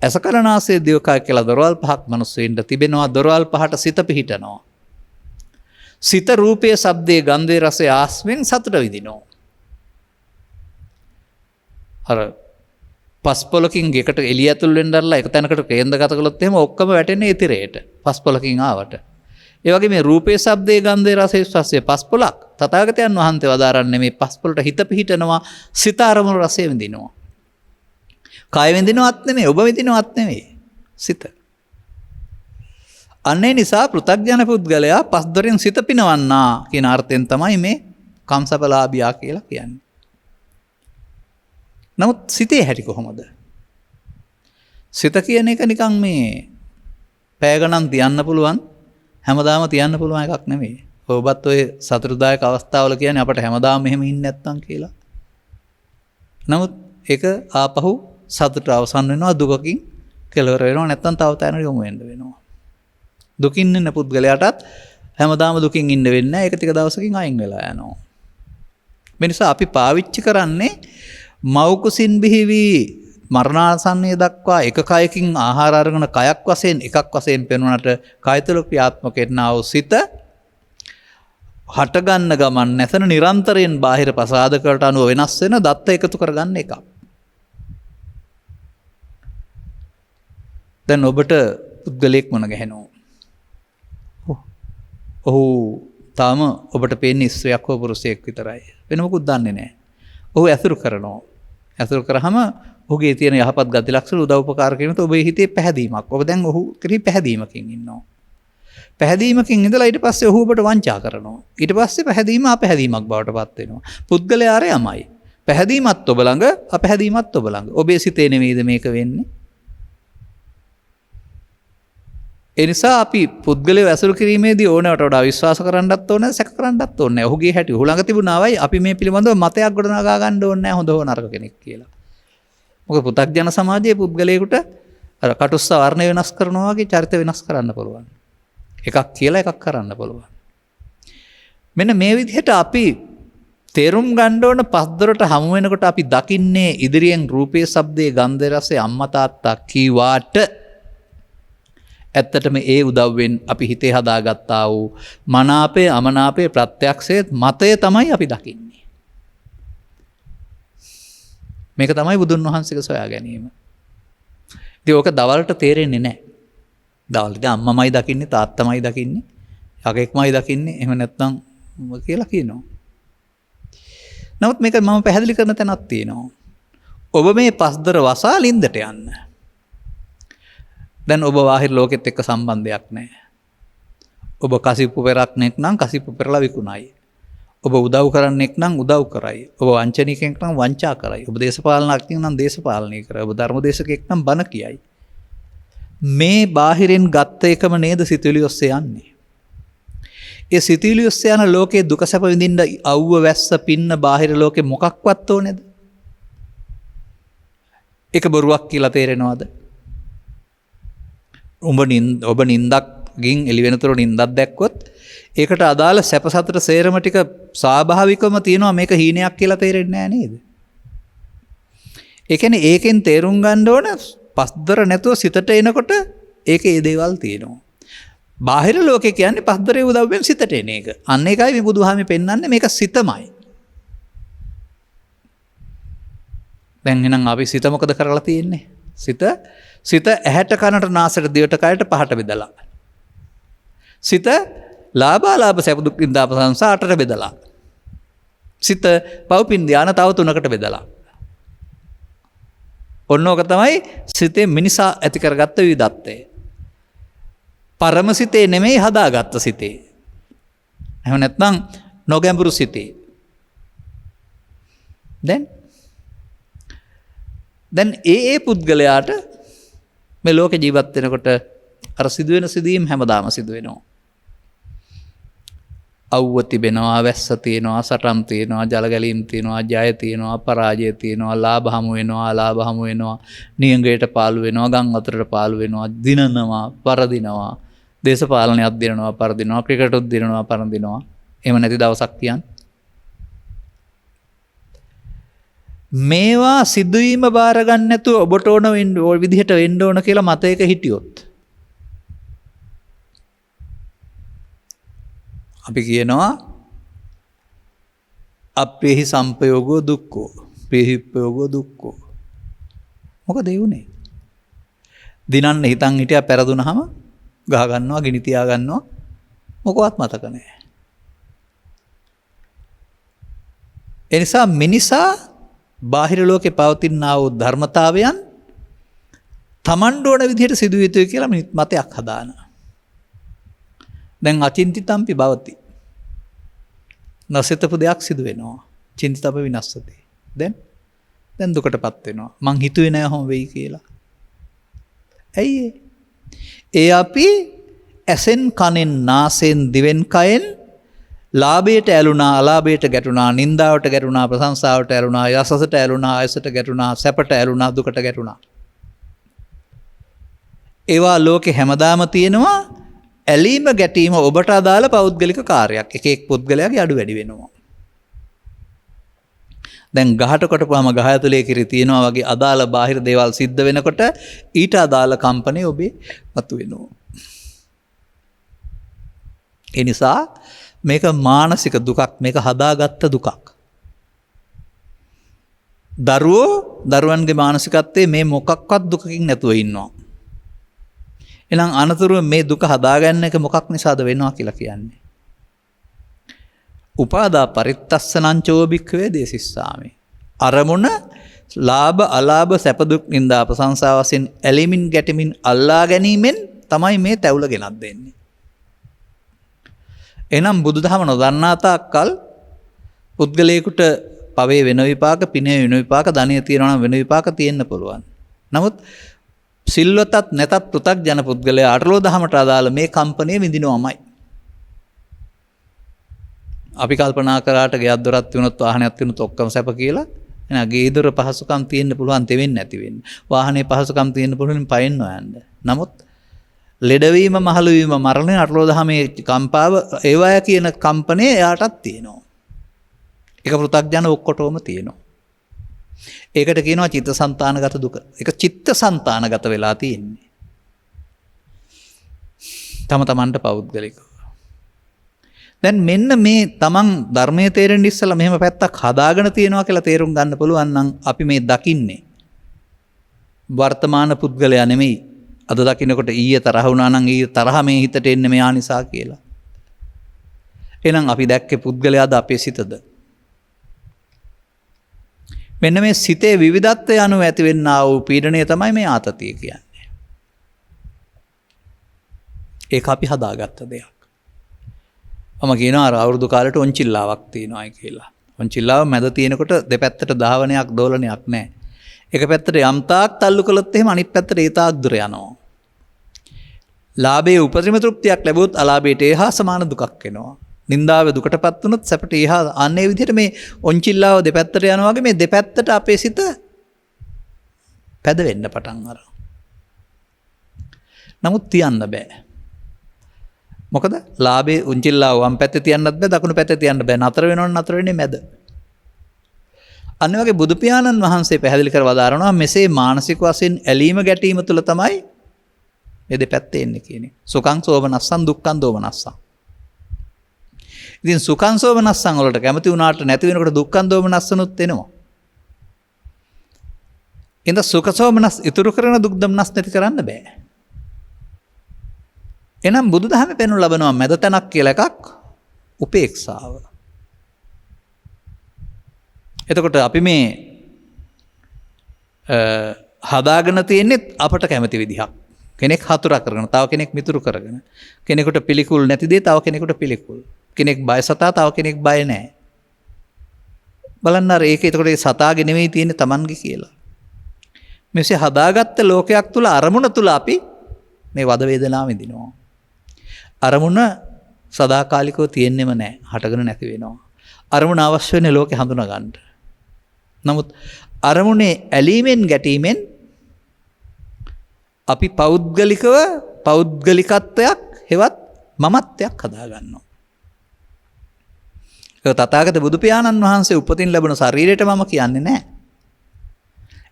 ඇසකරනාසයේ දිවකය කියලා දොරවල් පහක් මිනිස්සුන්ට තිබෙනවා. දොරවල් පහට සිත පිහිටනවා. සිත රූපයේ, ශබ්දයේ, ගන්ධයේ, රසයේ ආස්මෙන් සතුට විඳිනවා. අර පස්පොලකින් ගෙකට එළිය ඇතුල් වෙන්න දැරලා එක තැනකට කේන්දගත කළොත් එහෙම ඔක්කොම වැටෙන්නේ ඉතිරේට. පස්පොලකින් ආවට. ඒ වගේ මේ රූපයේ, ශබ්දයේ, ගන්ධයේ, රසයේ, ස්පර්ශයේ පස්පොලක් තථාගතයන් වහන්සේ වදාරන්නේ මේ පස්පොලට හිත පිහිටනවා, සිත අරමුණු රසය විඳිනවා. කය විඳිනවත් නෙමෙයි, ඔබ විඳිනවත් නෙමෙයි, සිත. අන්නේ නිසා පෘථග්ජන පුද්ගලයා පස්දොරෙන් සිත පිනවන්නා කියන අර්ථයෙන් තමයි මේ කම්සපලාභියා කියලා කියන්නේ. නමුත් සිතේ හැටි කොහොමද? සිත කියන එක නිකන් මේ පැය ගණන් තියන්න පුළුවන්, හැමදාම තියන්න පුළුවන් එකක් නෙමෙයි. ඔබත් ඔය සතුටුදායක අවස්ථාවල කියන්නේ අපට හැමදාම මෙහෙම ඉන්නේ නැත්තම් කියලා. නමුත් ඒක ආපහු සතුට අවසන් වෙනවා, දුකකින් කෙලවර වෙනවා, නැත්තම් තව තැනකට යොමු වෙන්න වෙනවා. දුකින් ඉන්න පුද්ගලයාටත් හැමදාම දුකින් ඉන්න වෙන්නේ නැහැ. ඒක ටික දවසකින් අයින් වෙලා යනවා. මේ නිසා අපි පාවිච්චි කරන්නේ මව්කුසින් බිහිවි මරණාසන්නය දක්වා එක කයකින් ආහාර අරගෙන කයක් වශයෙන් එකක් වශයෙන් පෙනුනට කය තුළ ක්‍රියාත්මක වෙනා වූ සිත හටගන්න ගමන් නැසන නිරන්තරයෙන් බාහිර ප්‍රසාදකවලට අනුව වෙනස් වෙන දත්ත එකතු කරගන්න එක. දැන් ඔබට පුද්ගලයෙක් මුණ ගැහෙනවා. ඔහු තාම ඔබට පේන්නේ ස්ත්‍රියක් හෝ පුරුෂයෙක් විතරයි. වෙන මොකුත් දන්නේ නැහැ. ඔහු ඇසුරු කරනවා. ඇසුරු කරාම ඔහුගේ තියෙන යහපත් ගති ලක්ෂණ උදව් උපකාර කිරීමත් ඔබේ හිතේ පැහැදීමක්. ඔබ දැන් ඔහු කෙරෙහි පැහැදීමකින් ඉන්නවා. පැහැදීමකින් ඉඳලා ඊට පස්සේ ඔහු ඔබට වංචා කරනවා. ඊට පස්සේ පැහැදීම අපැහැදීමක් බවට පත් වෙනවා. පුද්ගලයා අරයමයි. පැහැදීමත් ඔබ ළඟ, අපැහැදීමත් ඔබ ළඟ. ඔබේ සිතේ නෙමෙයිද මේක වෙන්නේ? ඒ නිසා අපි පුද්ගලයව ඇසුරු කිරීමේදී ඕනෑවට වඩා විශ්වාස කරන්නත් ඕනේ, සැක කරන්නත් ඕනේ. ඔහුගේ හැටි ඔහු ළඟ තිබුණාවයි අපි මේ පිළිබඳව මතයක් ගොඩනගා ගන්න ඕනේ නැහැ හොඳ හෝ නරක කෙනෙක් කියලා. මොකද පු탁ජන සමාජයේ පුද්ගලයෙකුට අර කටුස්ස වර්ණ වෙනස් කරනවා වගේ චරිත වෙනස් කරන්න පුළුවන්. එකක් කියලා එකක් කරන්න පුළුවන්. මෙන්න මේ විදිහට අපි තේරුම් ගන්න ඕන පස්දොරට හමු වෙනකොට අපි දකින්නේ ඉදිරියෙන් රූපේ, ශබ්දේ, ගන්ධ, රසේ අම්මා තාත්තා කීවාට ඇත්තටම ඒ උදව්වෙන් අපි හිතේ හදාගත්තා වූ මනාපය, අමනාපය, ප්‍රත්‍යක්ෂය, මතය තමයි අපි දකින්නේ. මේක තමයි බුදුන් වහන්සේගේ සොයා ගැනීම. ඉතින් ඕක දවල්ට තේරෙන්නේ නැහැ. දවල්ට අම්මමයි දකින්නේ, තාත්තමයි දකින්නේ, යකෙක්මයි දකින්නේ, එහෙම නැත්නම් කියලා කියනවා. නමුත් මේක මම පැහැදිලි කරන තැනක් තියෙනවා. ඔබ මේ පස්දර වසා ලින්දට යන්න. දැන් ඔබ බාහිර ලෝකෙත් එක්ක සම්බන්ධයක් නැහැ. ඔබ කසිප්පු පෙරක්නෙක් නම් කසිප්පු පෙරලා විකුණයි. ඔබ උදව් කරන්නෙක් නම් උදව් කරයි. ඔබ වංචනිකයෙක් නම් වංචා කරයි. ඔබ දේශපාලනඥයෙක් නම් දේශපාලනය කරයි. ඔබ ධර්මදේශකයෙක් නම් බණ කියයි. මේ බාහිරින් ගත්ත එකම නේද සිතුවිලි ඔස්සේ යන්නේ. ඒ සිතුවිලි ඔස්සේ යන ලෝකේ දුක සැප විඳින්න අවුව වැස්ස පින්න බාහිර ලෝකේ මොකක්වත් ඕනේද? ඒක බොරුවක් කියලා තේරෙනවද? ඔබ නින්දක්ගින් එළි වෙනතුරු නින්දක් දැක්කොත් ඒකට අදාළ සැප සතුට සේරම ටික ස්වාභාවිකවම තියෙනවා. මේක හීනයක් කියලා තේරෙන්නේ නැහැ නේද? ඒ කියන්නේ ඒකෙන් තේරුම් ගන්න ඕන පස්දර නැතුව සිතට එනකොට ඒකේ ඒ දේවල් තියෙනවා. බාහිර ලෝකේ කියන්නේ පස්දරේ උදව්වෙන් සිතට එන එක. අන්න ඒකයි මේ බුදුහාමි පෙන්වන්නේ මේක සිතමයි. දැන් එහෙනම් අපි සිත මොකද කරලා තියෙන්නේ? සිත ඇහැට කනට නාසයට දිවට කයට පහට බෙදලා. සිත ලාභාලාභ සැප දුක් නින්දා ප්‍රශංසා අටට බෙදලා. සිත පව්පින් ධාන තව තුනකට බෙදලා. ඔන්නෝක තමයි සිතේ මිනිසා ඇති කරගත්ත විවිධත්වය. පරම සිතේ නෙමෙයි හදාගත්ත සිතේ. එහෙම නැත්නම් නොගැඹුරු සිතේ. දැන් ඒ පුද්ගලයාට මේ ලෝක ජීවත් වෙනකොට අර සිදුවෙන සිදුවීම් හැමදාම සිදු වෙනවා. අවුව තිබෙනවා, වැස්ස තියෙනවා, සටන් තියෙනවා, ජල ගැලීම් තියෙනවා, ජය තියෙනවා, පරාජය තියෙනවා, ලාභ හමු වෙනවා, අලාභ හමු වෙනවා, නියඟයට පාළු වෙනවා, ගම් වතුරට පාළු වෙනවා, දිනනවා, පරදිනවා, දේශපාලනයක් දිනනවා, පරදිනවා, ක්‍රිකට් දිනනවා, පරදිනවා. එහෙම නැති දවසක් කියන්නේ. මේවා සිදුවීම බාර ගන්න නැතුව ඔබට ඕන විදිහට වෙන්න ඕන කියලා මතයක හිටියොත් අපි කියනවා අපේහි සම්පයෝගෝ දුක්ඛෝ පේහිප්පයෝගෝ දුක්ඛෝ. මොකද ඒ උනේ? දිනන්න හිතන් හිටියා පෙරදුනහම ගහ ගන්නවා, ගිනි තියා ගන්නවා, මොකවත් මතක නැහැ. ඒ නිසා මිනිසා බාහිර ලෝකේ පවතිනා වූ ධර්මතාවයන් තමන්ට ඕන විදිහට සිදුවිය යුතුයි කියලා මතයක් හදානවා. දැන් අචින්තිතම්පි භවති. නොසිතපු දෙයක් සිදු වෙනවා. චින්තිතව විනාශති. දැන් දුකටපත් වෙනවා. මං හිතුවේ නෑ හොම වෙයි කියලා. ඇයි ඒ අපි ඇසෙන් කනෙන් නාසයෙන් දිවෙන් කයෙන් ලාභයට ඇලුනා, අලාභයට ගැටුණා, නින්දාවට ගැටුණා, ප්‍රශංසාවට ඇලුනා, යසසට ඇලුනා, අයසට ගැටුණා, සැපට ඇලුනා, දුකට ගැටුණා. ඒවා ලෝකේ හැමදාම තියෙනවා. ඇලීම ගැටීම ඔබට අදාළ පෞද්ගලික කාර්යයක්. එක එක් පුද්ගලයාගේ අඩු වැඩි වෙනවා. දැන් ගහට කොටපුවාම ගහ ඇතුලේ කිරි තියෙනවා වගේ අදාළ බාහිර දේවල් සිද්ධ වෙනකොට ඊට අදාළ කම්පණය ඔබේ මතුවෙනවා. ඒ නිසා මේක මානසික දුකක්, මේක හදාගත්ත දුකක්. දරුවන්ගේ මානසිකත්වයේ මේ මොකක්වත් දුකකින් නැතුව ඉන්නවා. එහෙනම් අනතුරුව මේ දුක හදාගන්න එක මොකක් නිසාද වෙනවා කියලා කියන්නේ. උපාදා පරිත්තස්සනං චෝ භික්ඛවේ දේසිස්සාමි. අරමුණ ලාභ අලාභ සැප දුක් නින්දා ප්‍රශංසා වශයෙන් ඇලීමින් ගැටීමින් අල්ලා ගැනීමෙන් තමයි මේ තැවුල ගෙනත් දෙන්නේ. එහෙනම් බුදුදහම නොදන්නා තාක්කල් පුද්ගලයෙකුට පවේ වෙන විපාක, පිනේ වෙන විපාක, ධනිය තියනවා නම් වෙන විපාක තියෙන්න පුළුවන්. නමුත් සිල්වතත් නැතත් පෘථග්ජන පුද්ගලයා අටලෝ දහමට අදාළ මේ කම්පණය විඳිනවමයි. අපි කල්පනා කරාට ගෙයක් දොරක් තියුණොත් වාහනයක් තියුණොත් ඔක්කොම සැප කියලා. එහෙනම් ගේ දොර පහසුකම් තියෙන්න පුළුවන් තෙවෙන්නේ නැති වෙන්න. වාහනේ පහසුකම් තියෙන්න පුළුවන් පයින් නොයන්න. නමුත් ලෙඩවීම, මහලු වීම, මරණය, අටලෝ දහමේ කම්පාව, ඒවය කියන කම්පණය එයාටත් තියෙනවා. ඒක පෘථග්ජන ඔක්කොටම තියෙනවා. ඒකට කියනවා චිත්තසංතානගත දුක. ඒක චිත්තසංතානගත වෙලා තියෙන්නේ. තම තමන්ට පෞද්ගලිකව. දැන් මෙන්න මේ තමන් ධර්මයේ තේරෙන්න ඉස්සලා මෙහෙම පැත්තක් හදාගෙන තියෙනවා කියලා තේරුම් ගන්න පුළුවන් නම් අපි මේ දකින්නේ වර්තමාන පුද්ගලයා නෙමෙයි. අද දකින්නකොට ඊයේ තරහ වුණා නම් ඊයේ තරහ මේ හිතට එන්නේ මෙයා නිසා කියලා. එහෙනම් අපි දැක්කේ පුද්ගලයාද අපේ සිතද? මෙන්න මේ සිතේ විවිධත්වය අනුව ඇතිවෙන්නා වූ පීඩනය තමයි මේ ආතතිය කියන්නේ. ඒක අපි හදාගත්ත දෙයක්. මම කියනවා අර අවුරුදු කාලේට ඔන්චිල්ලාවක් තියෙනවායි කියලා. ඔන්චිල්ලාව මැද තියෙනකොට දෙපැත්තට ධාවනයක් දෝලනයක් නැහැ. එක පැත්තට යම් තාක් තල්ලු කළොත් එහෙම අනිත් පැත්තට ඒ තාක් දුර යනවා. ලාභයේ උපරිම තෘප්තියක් ලැබුවොත් අලාභයට ඒහා සමාන දුකක් එනවා. නින්දාවේ දුකටපත් වුණොත් සැපට ඒහා අන්නේ විදිහට මේ ඔන්චිල්ලාව දෙපැත්තට යනවා වගේ මේ දෙපැත්තට අපේ සිත පැදවෙන්න පටන් අරනවා. නමුත් තියන්න බෑ. මොකද ලාභයේ උන්චිල්ලාව වම් පැත්තේ තියන්නත් බෑ, දකුණු පැත්තේ තියන්න බෑ. නතර වෙනවනම් නතර වෙන්නේ මැද. අන්න වගේ බුදු පියාණන් වහන්සේ පැහැදිලි කර වදාරනවා මෙසේ මානසික වශයෙන් ඇලීම ගැටීම තුළ තමයි මේ දෙපැත්තේ එන්නේ කියන්නේ. සුඛං සෝමනස්සං දුක්ඛං දෝමනස්සං. ඉතින් සුඛං සෝමනස්සං වලට කැමති වුණාට නැති වෙනකොට දුක්ඛං දෝමනස්සනුත් එනවා. ඉතින් සුඛ සෝමනස් ඉතුරු කරන දුක් දම්නස් නැති කරන්න බෑ. එහෙනම් බුදුදහමේ පෙන්වනු ලබනවා මැද තැනක් කියලා එකක් උපේක්ෂාව. එතකොට අපි මේ හදාගෙන තියෙන්නේ අපට කැමති විදිහක්. කෙනෙක් හතුරා කරගෙන, තව කෙනෙක් මිතුරු කරගෙන. කෙනෙකුට පිළිකුල් නැති දේ තව කෙනෙකුට පිළිකුල්. කෙනෙක් බය සතා තව කෙනෙක් බය නැහැ. බලන්න අර ඒක එතකොට ඒ සතාගේ නෙමෙයි තියෙන්නේ Tamanගේ කියලා. මේසේ හදාගත්ත ලෝකයක් තුල අරමුණ තුල අපි මේ වද වේදනාව විඳිනවා. අරමුණ සදාකාලිකව තියෙන්නෙම නැහැ. හටගෙන නැති වෙනවා. අරමුණ අවශ්‍ය වෙන්නේ ලෝකේ හඳුනා ගන්න. නමුත් අරමුණේ ඇලීමෙන් ගැටීමෙන් අපි පෞද්ගලිකත්වයක් හෙවත් මමත්වයක් හදාගන්නවා. ඒක තථාගත බුදු පියාණන් වහන්සේ උපතින් ලැබුණ ශරීරයට මම කියන්නේ නැහැ.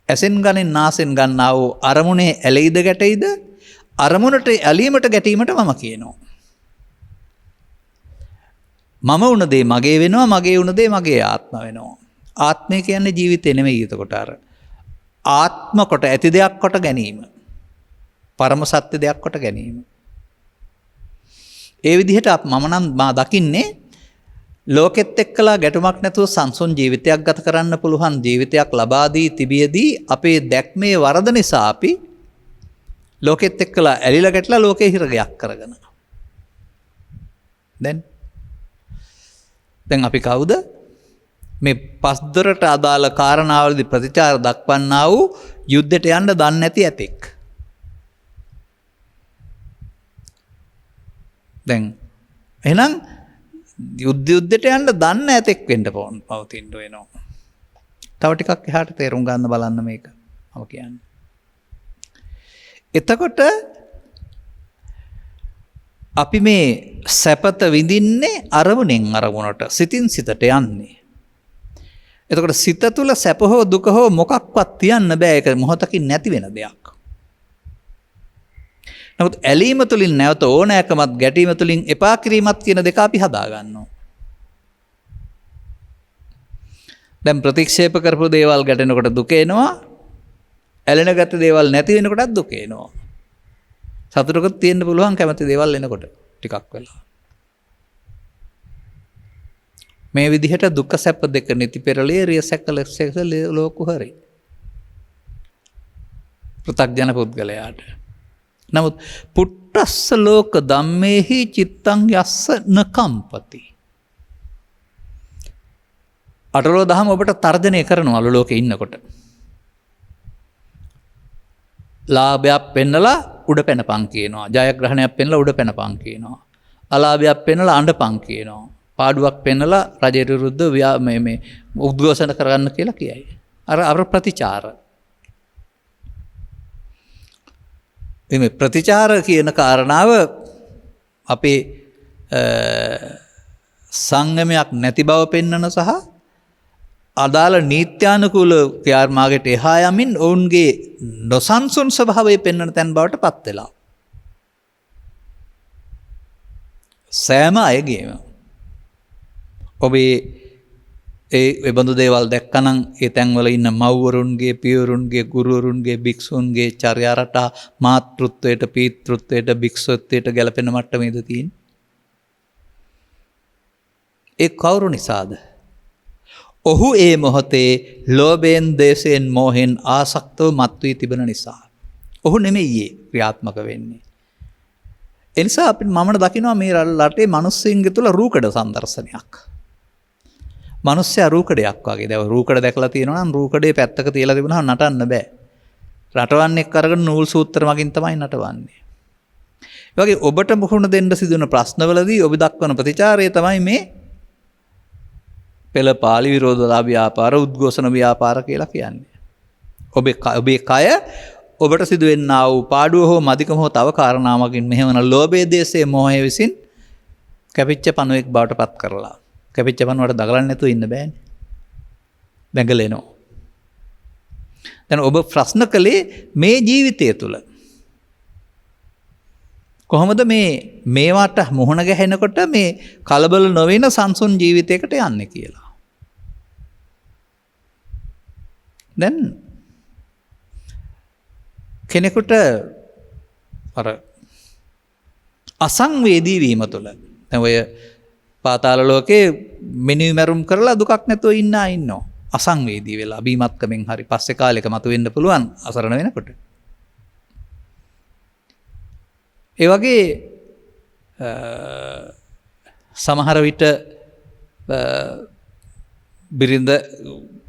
ඇසෙන් ගනින් නාසෙන් ගන්නා වූ අරමුණේ ඇලෙයිද ගැටෙයිද අරමුණට ඇලීමට ගැටීමට මම කියනවා. මම වුණ දේ මගේ වෙනවා, මගේ වුණ දේ මගේ ආත්ම වෙනවා. ආත්මය කියන්නේ ජීවිතේ නෙමෙයි. එතකොට අර ආත්ම කොට ඇති දෙයක් කොට ගැනීම. පරම සත්‍ය දෙයක් කොට ගැනීම. ඒ විදිහට මම නම් මා දකින්නේ ලෝකෙත් එක්කලා ගැටුමක් නැතුව සංසුන් ජීවිතයක් ගත කරන්න පුළුවන් ජීවිතයක් ලබා දී තිබියදී අපේ දැක්මේ වරද නිසා අපි ලෝකෙත් එක්කලා ඇලිලා ගැටලා ලෝකේ හිරගයක් කරගෙන. දැන් අපි කවුද? මේ පස්දොරට අදාළ කාරණාවලදී ප්‍රතිචාර දක්වන්නා වූ යුද්ධයට යන්න දන්නේ නැති ඇතෙක්. දැන් එහෙනම් යුද්ධයට යන්න දන්න ඇතෙක් වෙන්න පවතින්න වෙනවා. තව ටිකක් එහාට තේරුම් ගන්න බලන්න මේක. මම කියන්නේ. එතකොට අපි මේ සැපත විඳින්නේ අරමුණෙන් අරමුණට, සිතින් සිතට යන්නේ. එතකොට සිත තුළ සැප හෝ දුක හෝ මොකක්වත් තියන්න බෑ. ඒක මොහොතකින් නැති වෙන දෙයක්. නමුත් ඇලීම තුළින් නැවත ඕනෑකමත් ගැටීම තුළින් එපා කිරීමත් කියන දෙක අපි හදා ගන්නවා. දැන් ප්‍රතික්ෂේප කරපු දේවල් ගැටෙනකොට දුක එනවා. ඇලෙන ගත දේවල් නැති වෙනකොටත් දුක එනවා. සතුටකුත් තියෙන්න පුළුවන් කැමති දේවල් එනකොට ටිකක් වෙලා. මේ විදිහට දුක්ඛ සැප දෙක නිති පෙරළිය රිය සැකල ලෝක හරි. පෘථග්ජන පුද්ගලයාට. නමුත් පුට්ටස්ස ලෝක ධම්මේහි චිත්තං යස්ස නකම්පති. අටලෝ දහම ඔබට තර්ජනය කරනවලු ලෝකෙ ඉන්නකොට. ලාභයක් පෙන්නලා උඩ පැනපන් කියනවා. ජයග්‍රහණයක් පෙන්නලා උඩ පැනපන් කියනවා. අලාභයක් පෙන්නලා අඬපන් කියනවා. පාඩුවක් පෙන්නලා රජයට විරුද්ධ මේ උද්ඝෝෂණ කරන්න කියලා කියයි. අර ප්‍රතිචාර. මේ ප්‍රතිචාර කියන කාරණාව අපේ සංගමයක් නැති බව පෙන්වන සහ අදාළ නීත්‍යානුකූල ක්‍රියාමාර්ගයට එහා යමින් ඔවුන්ගේ නොසන්සුන් ස්වභාවය පෙන්වන තැන් බවට පත් වෙලා. සෑම අයගේම ඔබේ ඒ බඳු දේවල් දැක්කනම් ඒ තැන්වල ඉන්න මව්වරුන්ගේ පියවරුන්ගේ ගුරුවරුන්ගේ භික්ෂුන්ගේ චර්යා රටා මාතෘත්වයට පීතෘත්වයට භික්ෂුත්වයට ගැලපෙන මට්ටමේද තියෙන්නේ. ඒ කවුරු නිසාද? ඔහු ඒ මොහොතේ ලෝභයෙන් දේශයෙන් මෝහෙන් ආසක්තව මත්වී තිබෙන නිසා. ඔහු නෙමෙයි ක්‍රියාත්මක වෙන්නේ. ඒ නිසා අපි මමන දකිනවා මේ රටේ මිනිස්සුන්ගේ තුල රූකඩ සම්දර්ශනයක්. මිනිස්සයා රූකඩයක් වගේ. දැන් රූකඩ දැකලා තියෙනවා නම් රූකඩේ පැත්තක තියලා තිබුණාම නටන්න බෑ. රටවන්නේ එක්ක අරගෙන නූල් සූත්‍ර මගින් තමයි නටවන්නේ. ඒ වගේ ඔබට මුහුණ දෙන්න සිදුවන ප්‍රශ්නවලදී ඔබ දක්වන ප්‍රතිචාරය තමයි මේ පෙළ පාලි විරෝධතා ව්‍යාපාර උද්ඝෝෂණ ව්‍යාපාර කියලා කියන්නේ. ඔබේ කය ඔබට සිදුවෙන්නා වූ පාඩුව හෝ මදිකම හෝ තව කාරණාවකින් මෙහෙවන ලෝභයේ දේශයේ මෝහය විසින් කැපිච්ච පණුවෙක් බවට පත් කරලා. කැපිච්ච පණුවට දගලන්න නැතුව ඉන්න බෑනේ. දැඟලෙනවා. දැන් ඔබ ප්‍රශ්න කළේ මේ ජීවිතය තුළ කොහොමද මේවට මුහුණ ගැහෙනකොට මේ කලබල නොවන සංසුන් ජීවිතයකට යන්නේ කියලා. දැන් කෙනෙකුට අර අසංවේදී වීම තුළ දැන් ඔය පාතාල ලෝකේ මිනිහ මරුම් කරලා දුකක් නැතුව ඉන්නවා. අසංවේදී වෙලා බීමත්කමෙන් හරි පස්සේ කාලෙක මතුවෙන්න පුළුවන් අසරණ වෙනකොට. ඒ වගේ සමහර විට බිරිඳ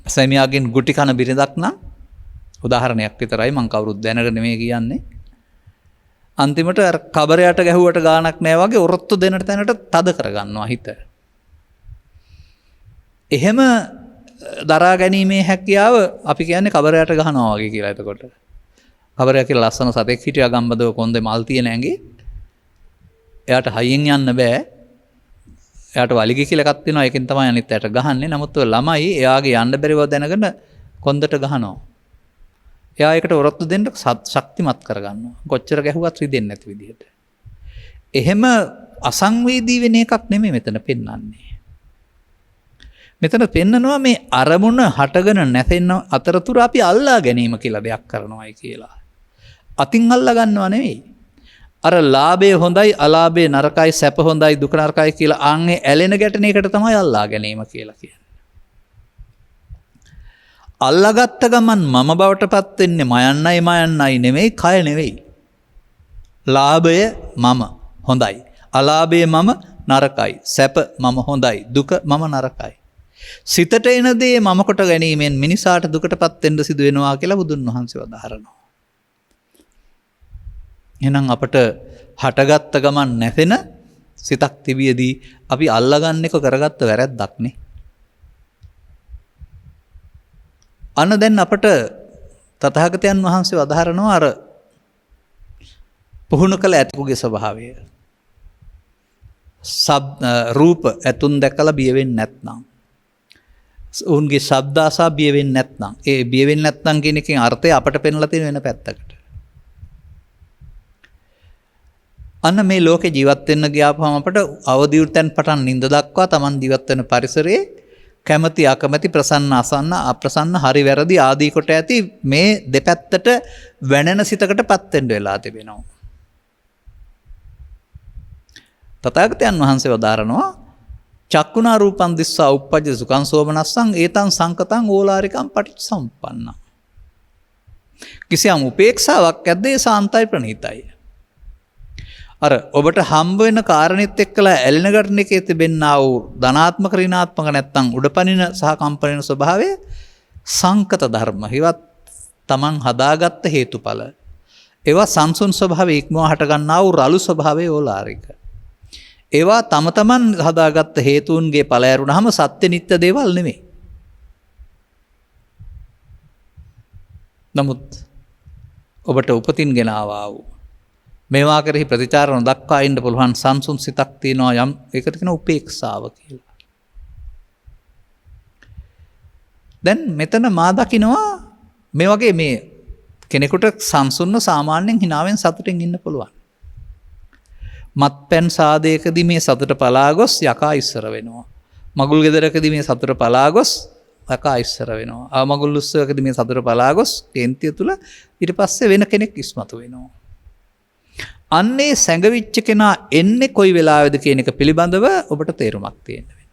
සැමියාගෙන් ගුටි කන බිරිඳක් නම් උදාහරණයක් විතරයි මං කවුරුත් දැනගෙන නෙමෙයි කියන්නේ. අන්තිමට අර කබරයට ගැහුවට ගාණක් නැහැ වගේ ඔරොත්තු දෙන තැනට තද කරගන්නවා හිත. එහෙම දරා ගැනීමේ හැකියාව අපි කියන්නේ කබරයට ගහනවා වගේ කියලා. එතකොට කබරය කියලා ලස්සන සතෙක් හිටියා ගම්බදව කොන්දේ මල් තියෙන ඇඟේ. එයාට හයියෙන් යන්න බෑ. එයාට වලිගය කියලා එකක් තියෙනවා. ඒකෙන් තමයි අනිත් ඇයට ගහන්නේ. නමුත් ඔය ළමයි එයාගේ යන්න බැරිව දැනගෙන කොන්දට ගහනවා. එයා ඒකට ඔරොත්තු දෙන්න ශක්තිමත් කරගන්නවා. කොච්චර ගැහුවත් රිදෙන්නේ නැති විදිහට. එහෙම අසංවේදී වෙන එකක් නෙමෙයි මෙතන පෙන්වන්නේ. මෙතන පෙන්නනවා මේ අරමුණ හටගෙන නැසෙන අතරතුර අපි අල්ලා ගැනීම කියලා දෙයක් කරනවායි කියලා. අතින් අල්ලා ගන්නව නෙවෙයි. අර ලාභය හොඳයි අලාභය නරකයි සැප හොඳයි දුක නරකයි කියලා ආන්ගේ ඇලෙන ගැටෙන එකට තමයි අල්ලා ගැනීම කියලා කියන්නේ. අල්ලාගත්ත ගමන් මම බවට පත් වෙන්නේ මයන්නයි නෙමෙයි කය නෙවෙයි. ලාභය මම හොඳයි. අලාභය මම නරකයි. සැප මම හොඳයි. දුක මම නරකයි. සිතට එන දේ මම කොට ගැනීමෙන් මිනිසාට දුකටපත් වෙන්න සිදු වෙනවා කියලා බුදුන් වහන්සේ වදාහරනවා. එහෙනම් අපට හටගත්ත ගමන් නැසෙන සිතක් තිබියදී අපි අල්ලගන්න එක කරගත්ත වැරැද්දක් නේ. අන්න දැන් අපට තථාගතයන් වහන්සේ වදාහරනවා අර පුහුණු කළ ඇතුගේ ස්වභාවය. රූප ඇතුන් දැකලා බිය වෙන්නේ නැත්නම් ඔවුන්ගේ ශබ්ද අසා බිය වෙන්නේ නැත්නම් ඒ බිය වෙන්නේ නැත්නම් කියන එකෙන් අර්ථය අපට පෙන්ලා තියෙන වෙන පැත්තකට. අන්න මේ ලෝකේ ජීවත් වෙන්න ගියාපුවම අපට අවදි වුතෙන් පටන් නිින්ද දක්වා Taman ජීවත් වෙන පරිසරයේ කැමැති අකමැති ප්‍රසන්න අසන්න අප්‍රසන්න හරි වැරදි ආදී කොට ඇති මේ දෙපැත්තට වැනෙන සිතකටපත් වෙන්න වෙලා තිබෙනවා. තථාගතයන් වහන්සේ වදාරනවා චක්කුණා රූපං දිස්සා උප්පජ්ජ සුඛං සෝමනස්සං ඒතං සංකතං ඕලාරිකං පටිච්චසමුප්පන්නං. කිසියම් උපේක්ෂාවක් ඇද්ද ඒ සාන්තයි ප්‍රණීතයි. අර ඔබට හම්බ වෙන කාරණෙත් එක්කලා ඇලෙන ගැටෙන එකේ තිබෙනා වූ ධනාත්මක ඍණාත්මක නැත්තම් උඩපනින සහ කම්පනින ස්වභාවය සංකත ධර්ම. ඒවත් Taman හදාගත්ත හේතුඵල. ඒවා සංසුන් ස්වභාවය ඉක්මවා හට ගන්නා වූ රළු ස්වභාවය ඕලාරික. ඒවා තම තමන් හදාගත්ත හේතුන්ගේ ඵල ඇරුණාම සත්‍ය නිත්‍ය දේවල් නෙමෙයි. නමුත් ඔබට උපතින් ගෙන ආවා වූ මේවා කෙරෙහි ප්‍රතිචාර නොදක්වා ඉන්න පුළුවන් සංසුන් සිතක් තියෙනවා යම් ඒකට කියන උපේක්ෂාව කියලා. දැන් මෙතන මා දකිනවා මේ වගේ මේ කෙනෙකුට සංසුන්ව සාමාන්‍යයෙන් හිනාවෙන් සතුටින් ඉන්න පුළුවන්. මත්පැන් සාදයකදී මේ සතුට පලා ගොස් යකා ඉස්සර වෙනවා. මගුල් ගෙදරකදී මේ සතුට පලා ගොස් යකා ඉස්සර වෙනවා. මගුල් උත්සවකදී මේ සතුට පලා ගොස් කේන්තිය තුල ඊට පස්සේ වෙන කෙනෙක් ඉස්මතු වෙනවා. අන්නේ සැඟවිච්ච කෙනා එන්නේ කොයි වෙලාවෙද කියන එක පිළිබඳව ඔබට තේරුමක් තියෙන්න වෙනවා.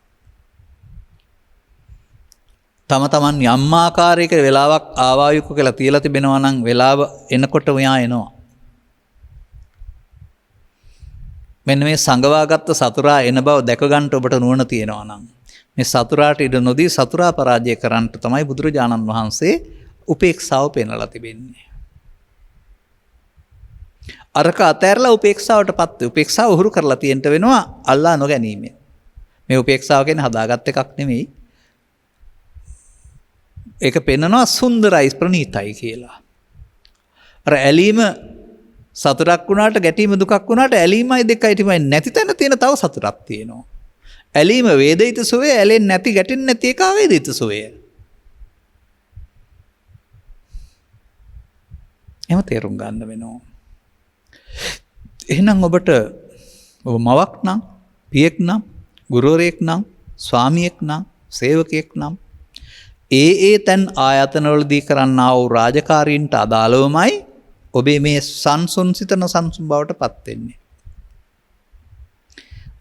තම තමන් යම් ආකාරයක වෙලාවක් ආවායුක කියලා තියලා තිබෙනවා නම් වෙලාව එනකොට මෙයා එනවා. මෙන්න මේ සංගවාගත්ත සතුරා එන බව දැක ගන්නට ඔබට නුවණ තියෙනවා නම් මේ සතුරාට ඉඩ නොදී සතුරා පරාජය කරන්නට තමයි බුදුරජාණන් වහන්සේ උපේක්ෂාව පෙන්වලා තිබෙන්නේ. අරක අතෑරලා උපේක්ෂාවටපත් උපේක්ෂාව උහුරු කරලා තියෙන්න වෙනවා අල්ලා නොගැනීමෙන්. මේ උපේක්ෂාව කියන්නේ හදාගත් එකක් නෙමෙයි. ඒක පෙන්නනවා සුන්දරයි ප්‍රණීතයි කියලා. අර ඇලීම සතුටක් වුණාට ගැටීම දුකක් වුණාට ඇලීමයි දෙකයි තමයි නැති තැන තියෙන තව සතුටක් තියෙනවා. ඇලීම වේදිත සුවය, ඇලෙන්නේ නැති ගැටෙන්නේ නැති එක අවේදිත සුවය. එහෙම තේරුම් ගන්න වෙනවා. එහෙනම් ඔබ මවක් නම්, පියෙක් නම්, ගුරුවරයෙක් නම්, ස්වාමියෙක් නම්, සේවකයෙක් නම් ඒ තැන් ආයතනවලදී කරන්නා වූ රාජකාරීන්ට අදාළවමයි ඔබේ මේ සංසුන් සිත නොසන්සුන් බවට පත් වෙන්නේ.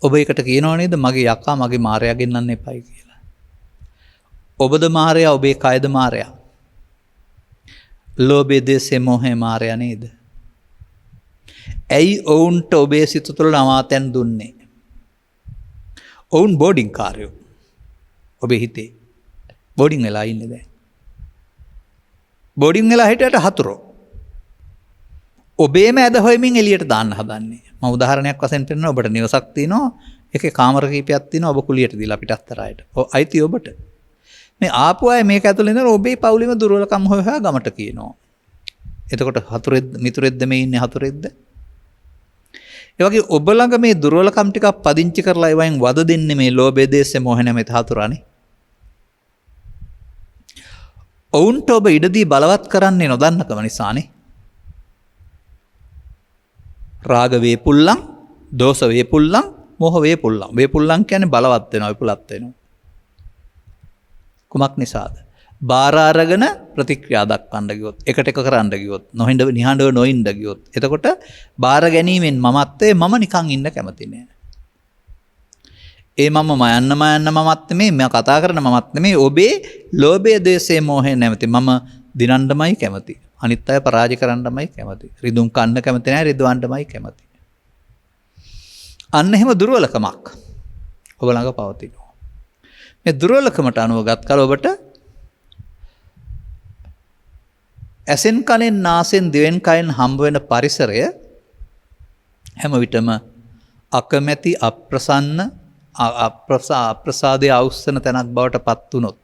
ඔබ එකට කියනවා නේද මගේ යකා මගේ මාරයා ගෙන්නන්න එපයි කියලා. ඔබද මාරයා, ඔබේ කයද මාරයා. ලෝභය, දේශය, මෝහය මාරයා නේද? ඇයි ඔවුන්ට ඔබේ සිත තුළ නවාතැන් දුන්නේ? ඔවුන් බෝඩින් කාර්යෝ. ඔබේ හිතේ බෝඩින් වෙලා ඉන්නේ දැන්. බෝඩින් වෙලා හිටියට හතුරෝ. ඔබේම ඇද හොයමින් එළියට දාන්න හදන්නේ. මම උදාහරණයක් වශයෙන් පෙන්නනවා. ඔබට නිවසක් තියෙනවා. ඒකේ කාමර කීපයක් තියෙනවා. ඔබ කුලියට දීලා පිටස්තරායට. අයිති ඔබට. මේ ආපු අය මේක ඇතුළේ ඉඳලා ඔබේ පවුලෙම දුර්වලකම් හොයලා ගමට කියනවා. එතකොට හතුරෙද්ද මිතුරෙද්ද මේ ඉන්නේ හතුරෙද්ද? ඒ වගේ ඔබ ළඟ මේ දුර්වලකම් ටිකක් පදිංචි කරලා ඒවයින් වද දෙන්නේ මේ ලෝභය, දේශය, මෝහය නැමෙත හතුරානේ. ඔවුන්ට ඔබ ඉඩදී බලවත් කරන්නේ නොදන්නකම නිසානේ. රාග වේපුල්ලං, දෝෂ වේපුල්ලං, මෝහ වේපුල්ලං. වේපුල්ලං කියන්නේ බලවත් වෙනවා, විපුලත් වෙනවා. කුමක් නිසාද? බාර අරගෙන ප්‍රතික්‍රියා දක්වන්න ගියොත්, එකට එක කරන්න ගියොත්, නිහඬව නොඉන්න ගියොත්, එතකොට බාර ගැනීමෙන් මමත්වයේ මම නිකන් ඉන්න කැමති නෑ. ඒ මම මයන්න මමත් නෙමෙයි, මම කතා කරන මමත් නෙමෙයි. ඔබේ ලෝභය, දේශය, මෝහය නැමැති මම දිනන්නමයි කැමති. අනිත් අය පරාජය කරන්නමයි කැමති. රිදුම් කන්න කැමති නෑ, රිදවන්නමයි කැමති. අන්න එහෙම දුර්වලකමක් ඔබ ළඟ පවතිනවා. මේ දුර්වලකමට අනුව ගත් කල ඔබට ඇසෙන් කනෙන් නාසෙන් දිවෙන් කයෙන් හම්බ වෙන පරිසරය හැම විටම අකමැති, අප්‍රසන්න, අප්‍රසාදයේ අවුස්සන තැනක් බවට පත් වුනොත්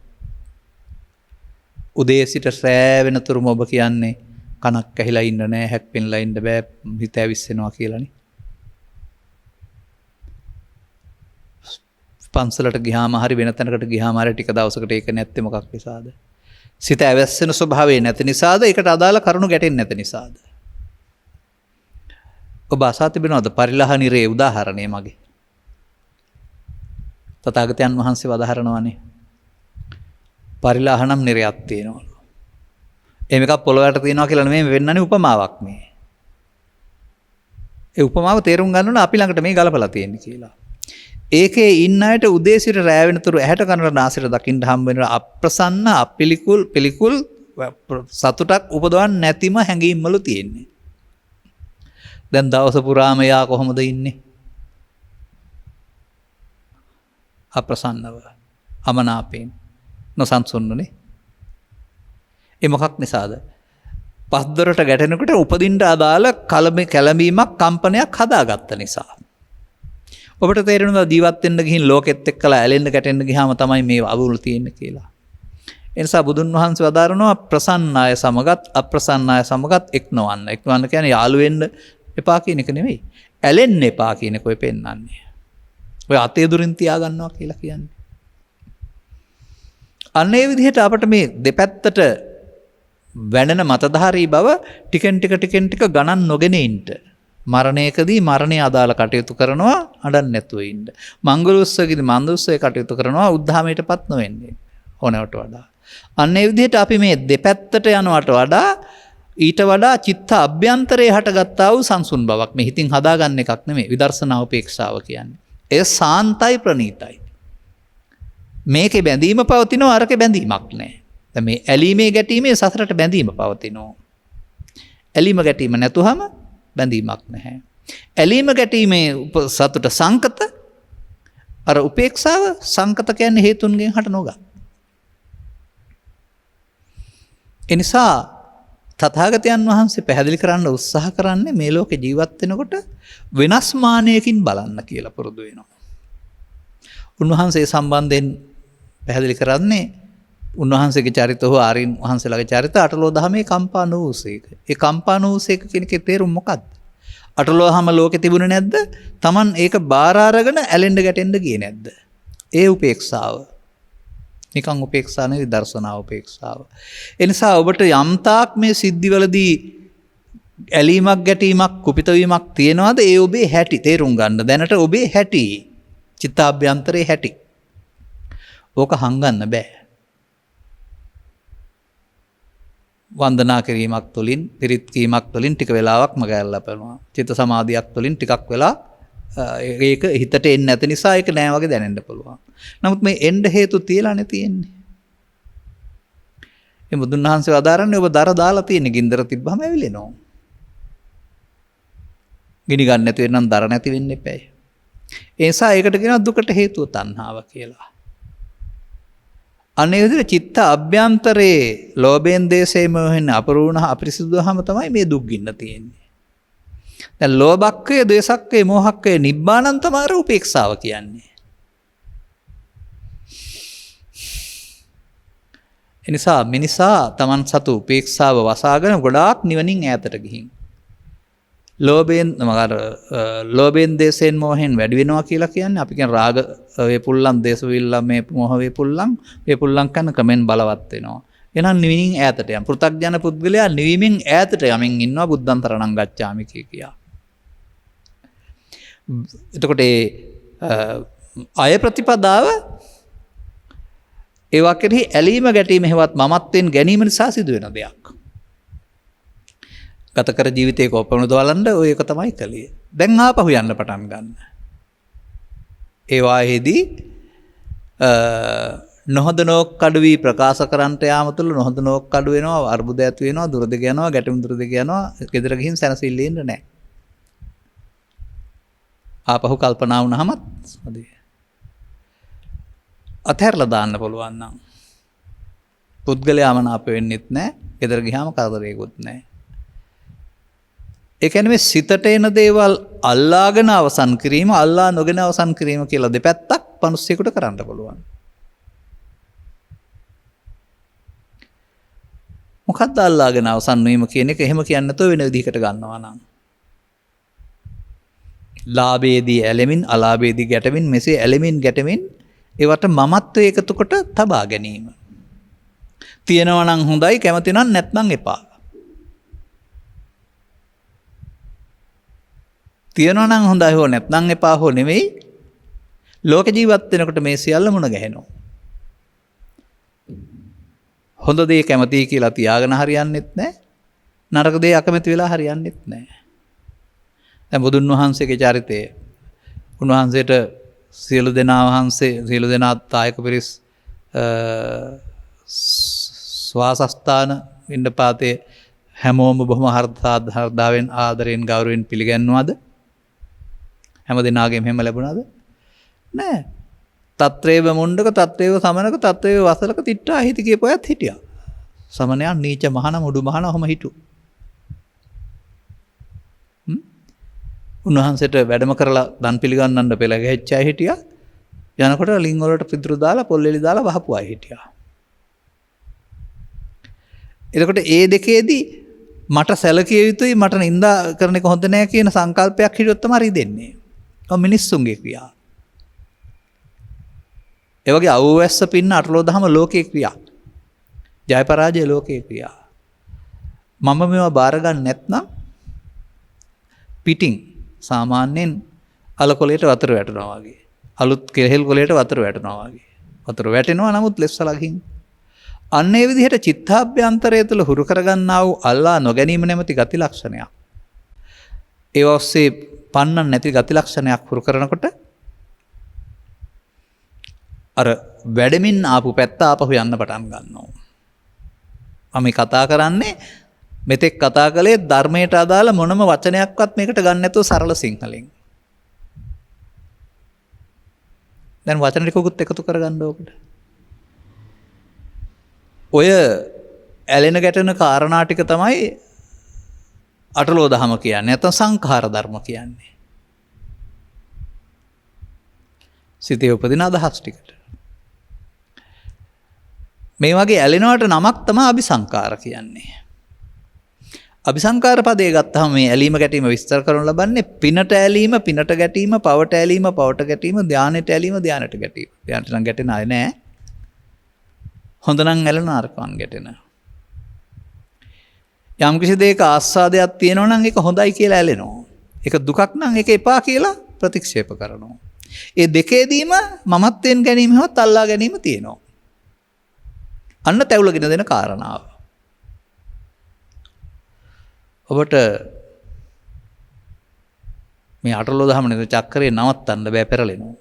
උදේ සිට රෑ වෙනතුරුම ඔබ කියන්නේ කනක් ඇහිලා ඉන්න නෑ, හැප්පෙන්නලා ඉන්න බෑ, හිත ඇවිස්සෙනවා කියලානේ. පන්සලට ගියාම හරි වෙන තැනකට ගියාම හරි ටික දවසකට ඒක නැත්තේ මොකක් නිසාද? සිත ඇවැස්සෙන ස්වභාවය නැති නිසාද? ඒකට අදාළ කරුණු ගැටෙන්නේ නැති නිසාද? ඔබ අසා තිබෙනවද පරිලහ නිරේ උදාහරණය මගේ? තථාගතයන් වහන්සේ වදාහරනවානේ. පරිලහ නම් නිරයක් තියෙනවලු. එහෙම එකක් පොළොවට තියෙනවා කියලා නෙමෙයි වෙන්නනේ උපමාවක් මේ. ඒ උපමාව තේරුම් ගන්න ඕන අපි ළඟට මේ ගලපලා තියෙන්නේ කියලා. ඒකේ ඉන්න අයට උදේ සිට රැ වෙනතුරු ඇහැට කනට නාසයට දකින්න හම්බ වෙන අප්‍රසන්න පිළිකුල් සතුටක් උපදවන්න නැතිම හැඟීම්වලු තියෙන්නේ. දැන් දවස පුරාම යා කොහොමද ඉන්නේ? අප්‍රසන්නව, අමනාපයෙන්, නොසන්සුන්නුනේ. ඒ මොකක් නිසාද? පස්දොරට ගැටෙනකොට උපදින්න අදාළ කැළඹීමක් කම්පනයක් හදාගත්ත නිසා. ඔබට තේරෙනවා ජීවත් වෙන්න ගිහින් ලෝකෙත් එක්කලා ඇලෙන්න ගැටෙන්න ගියාම තමයි මේ අවුල තියෙන්නේ කියලා. ඒ නිසා බුදුන් වහන්සේ වදාරනවා ප්‍රසන්නය සමගත් අප්‍රසන්නය සමගත් එක්නවන්න. එක්නවන්න කියන්නේ යාළු වෙන්න එපා කියන එක නෙවෙයි. ඇලෙන්න එපා කියන එක ඔය පෙන්වන්නේ. ඔය අතේ දුරින් තියා ගන්නවා කියලා කියන්නේ. අන්න ඒ විදිහට අපිට මේ දෙපැත්තට වැඩෙන මතධාරී බව ටිකෙන් ටික ගණන් නොගෙන ඉන්න. මරණයකදී මරණය අදාළ කටයුතු කරනවා අඬන්නේ නැතුව ඉන්න. මංගල උත්සවයේදී මංගල උත්සවයේ කටයුතු කරනවා උද්ධාමයටපත් නොවෙන්නේ. ඕනෑවට වඩා. අන්න ඒ විදිහට අපි මේ දෙපැත්තට යනවට වඩා ඊට වඩා චිත්ත අභ්‍යන්තරයේ හටගත්තා වූ සංසුන් බවක් මේ හිතින් හදාගන්න එකක් නෙමෙයි විදර්ශනා උපේක්ෂාව කියන්නේ. ඒ සාන්තයි ප්‍රණීතයි. මේකේ බැඳීම පවතිනවා අරකේ බැඳීමක් නැහැ. දැන් මේ ඇලීමේ ගැටීමේ සසරට බැඳීම පවතිනවා. ඇලීම ගැටීම නැතුවම බැඳීමක් නැහැ. ඇලීම ගැටීමේ සතුට සංකත අර උපේක්ෂාව සංකත කියන්නේ හේතුන්ගෙන් හට නොගත්. එනිසා තථාගතයන් වහන්සේ පැහැදිලි කරන්න උත්සාහ කරන්නේ මේ ලෝකේ ජීවත් වෙනකොට වෙනස් මානයකින් බලන්න කියලා පුරුදු වෙනවා. උන්වහන්සේ සම්බන්ධයෙන් පැහැදිලි කරන්නේ උන්වහන්සේගේ චරිත හෝ ආරින් වහන්සේලාගේ චරිත අටලෝ දහමේ කම්පා නොවූසේක. ඒ කම්පා නොවූසේක කියන එකේ තේරුම මොකක්ද? අටලෝහම ලෝකෙ තිබුණේ නැද්ද? Taman ඒක බාර අරගෙන ඇලෙන්න ගැටෙන්න ගියේ නැද්ද? ඒ උපේක්ෂාව. නිකන් උපේක්ෂා නෙවෙයි දර්ශනා උපේක්ෂාව. ඒ නිසා ඔබට යම්තාක් මේ සිද්ධිවලදී ඇලීමක් ගැටීමක් කුපිත වීමක් තියනවාද? ඒ ඔබේ හැටි තේරුම් ගන්න. දැනට ඔබේ හැටි චිත්තාභ්‍යන්තරේ හැටි. ඕක හංගන්න බෑ. වන්දනා කිරීමක් තුළින් පිරිත් කීමක් තුළින් ටික වෙලාවක් මගහැරලා බලනවා. චිත්ත සමාධියක් තුළින් ටිකක් වෙලා ඒක හිතට එන්නේ නැති නිසා ඒක නෑ වගේ දැනෙන්න පුළුවන්. නමුත් මේ එන්න හේතු තියලානේ තියෙන්නේ. මේ බුදුන් වහන්සේ වදාරන්නේ ඔබ දර දාලා තියෙන ගින්දර තිබ්බම ඇවිලෙනවා. ගිනි ගන්න නැති වෙනනම් දර නැති වෙන්න එපායි. ඒ නිසා ඒකට කියනවා දුකට හේතුව තණ්හාව කියලා. අනේ විදිහට චිත්ත අභ්‍යන්තරේ ලෝභයෙන් දේශයෙන් මොහෙන් අපරුණ අපරිසුදුවම තමයි මේ දුක් ගින්න තියෙන්නේ. දැන් ලෝභක්කය, ද්වේෂක්කය, මෝහක්කය නිබ්බානං තමයි උපේක්ෂාව කියන්නේ. එනිසා මිනිසා Taman සතු උපේක්ෂාව වසාගෙන ගොඩාක් නිවනින් ඈතට ගිහින් ලෝභයෙන් දේශයෙන් මොහෙන් වැඩි වෙනවා කියලා කියන්නේ අපි කියන රාග වේපුල්ලම් දේශ විල්ලම් මේ මොහ වේපුල්ලම් කරන කමෙන් බලවත් වෙනවා. එහෙනම් නිවීමෙන් ඈතට යම් පෘථග්ජන පුද්ගලයා නිවීමෙන් ඈතට යමින් ඉන්නවා බුද්ධං තරණං ගච්ඡාමි කියා. එතකොට අය ප්‍රතිපදාව ඒවා කෙරෙහි ඇලීම ගැටීම හේවත් මමත්වෙන් ගැනීම නිසා සිදුවෙන දෙයක්. ගත කර ජීවිතේ කොපමණද බලන්න ඔය එක තමයි කලිය. දැන් ආපහු යන්න පටන් ගන්න. ඒ වායේදී නොහොඳ නෝක් කඩු වී ප්‍රකාශ කරන්ට යාම තුළ නොහොඳ නෝක් කඩු වෙනවා, අර්බුද ඇති වෙනවා, දුරදිග යනවා, ගැටුම් දුරදිග යනවා, ගෙදර ගිහින් සැනසෙල්ලේ ඉන්න නැහැ. ආපහු කල්පනා වුණාමත් හොදේ. අතහැරලා දාන්න පුළුවන් නම් පුද්ගලයාම නාප වෙන්නෙත් නැහැ, ගෙදර ගියාම කරදරයක්වත් නැහැ. ඒ කියන්නේ මේ සිතට එන දේවල් අල්ලාගෙන අවසන් කිරීම, අල්ලා නොගෙන අවසන් කිරීම කියලා දෙපැත්තක් මිනිස්සෙකුට කරන්න පුළුවන්. මොකක්ද අල්ලාගෙන අවසන් වීම කියන එක එහෙම කියන්නේ නැතුව වෙන විදිහකට ගන්නවා නම්. ලාභයේදී ඇලෙමින්, අලාභයේදී ගැටෙමින්, මෙසේ ඇලෙමින් ගැටෙමින් ඒවට මමත්වයේ එකතු කොට තබා ගැනීම. තියෙනවා නම් හොඳයි, කැමති නම් නැත්නම් එපා. තියෙනවා නම් හොඳයි හෝ නැත්නම් එපා හෝ නෙවෙයි. ලෝක ජීවත් වෙනකොට මේ සියල්ල මුණ ගැහෙනවා. හොඳ දේ කැමතියි කියලා තියාගෙන හරියන්නේත් නැහැ. නරක දේ අකමැති වෙලා හරියන්නේත් නැහැ. දැන් බුදුන් වහන්සේගේ චරිතය උන්වහන්සේට සියලු දෙනා තායක පිරිස් ස්වාසස්ථාන පිණ්ඩපාතේ හැමෝම බොහොම හර්ධාවෙන් ආදරයෙන් ගෞරවයෙන් පිළිගන්නවද? හැම දිනාගෙම එහෙම ලැබුණාද? නෑ. තත්‍රේව මුණ්ඩක, තත්‍රේව සමනක, තත්‍රේව වසලක තිට්ඨා හිති කියපොයත් හිටියා. සමනයන් නීච මහාන මුඩු මහාන ඔහම හිටු. උන්වහන්සේට වැඩම කරලා දන් පිළිගන්නන්න පෙළ ගැහිච්ච අය හිටියා. යනකොට ලිංග වලට පිදුරු දාලා පොල් එලි දාලා වහපු අය හිටියා. එතකොට ඒ දෙකේදී මට සැලකිය යුතුයි, මට නිඳා කරන එක හොඳ නෑ කියන සංකල්පයක් හිටියොත් තමයි දෙන්නේ. ඔය මිනිස්සුන්ගේ ක්‍රියා. ඒ වගේ අවුවැස්ස පින්න අටලෝ දහම ලෝකේ ක්‍රියා. ජය පරාජය ලෝකේ ක්‍රියා. මම මේවා බාර ගන්න නැත්නම් පිටින් සාමාන්‍යයෙන් අලකොලේට වතුර වැටෙනවා වගේ. අලුත් කෙහෙල් කොලේට වතුර වැටෙනවා වගේ. වතුර වැටෙනවා නමුත් ලෙස්සලා ගිහින්. අන්න ඒ විදිහට චිත්තාභ්‍යන්තරය තුළ හුරු කරගන්නා වූ අල්ලා නොගැනීම නැමැති ගති ලක්ෂණයක්. ඒ ඔස්සේ පන්නන්න නැති ගති ලක්ෂණයක් හුරු කරනකොට අර වැඩමින් ආපු පැත්ත ආපහු යන්න පටන් ගන්නවා. මම කතා කරන්නේ මෙතෙක් කතා කළේ ධර්මයට අදාළ මොනම වචනයක්වත් මේකට ගන්න නැතුව සරල සිංහලෙන්. දැන් වචන ටිකකුත් එකතු කරගන්න ඕකට. ඔය ඇලෙන ගැටෙන කාරණා ටික තමයි අටලෝ දහම කියන්නේ. නැත්නම් සංඛාර ධර්ම කියන්නේ. සිතේ උපදින අදහස් ටිකට. මේ වගේ ඇලෙනවට නමක් තමයි අபிසංකාර කියන්නේ. අபிසංකාර පදේ ගත්තාම මේ ඇලීම ගැටීම විස්තර කරනු ලබන්නේ පිනට ඇලීම, පිනට ගැටීම, පවට ඇලීම, පවට ගැටීම, ධානයට ඇලීම, ධානයට ගැටීම. ධානයට නම් ගැටෙන අය නෑ. හොඳ නම් ඇලෙන අරකන් ගැටෙන. යම් කිසි දෙයක ආස්වාදයක් තියෙනවා නම් ඒක හොඳයි කියලා ඇලෙනවා. ඒක දුකක් නම් ඒක එපා කියලා ප්‍රතික්ෂේප කරනවා. ඒ දෙකේදීම මමත්වෙන් ගැනීම හවත් අල්ලා ගැනීම තියෙනවා. අන්න තැවුලගෙන දෙන කාරණාව. ඔබට මේ අටලෝ දහම නේද චක්‍රේ නවත්තන්න බෑ, පෙරලෙනවා.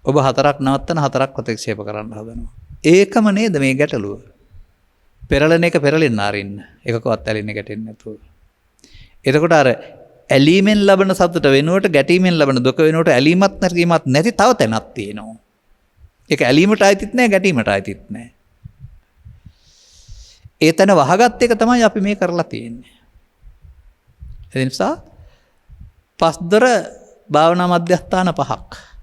ඔබ හතරක් නවත්තන හතරක් ප්‍රතික්ෂේප කරන්න හදනවා. ඒකම නේද මේ ගැටලුව. පෙරලන එක පෙරලෙන්න අරින්න. එකකවත් ඇලෙන්නේ ගැටෙන්නේ නැතුව. එතකොට අර ඇලීමෙන් ලබන සතුට වෙනුවට ගැටීමෙන් ලබන දුක වෙනුවට ඇලීමත් නැතිවීමත් නැති තව තැනක් තියෙනවා. ඒක ඇලීමට ආйти නැහැ, ගැටීමට ආйти නැහැ. ඒ තැන වහගත් එක තමයි අපි මේ කරලා තියෙන්නේ. ඒ නිසා පස්දර භාවනා මධ්‍යස්ථාන 5ක්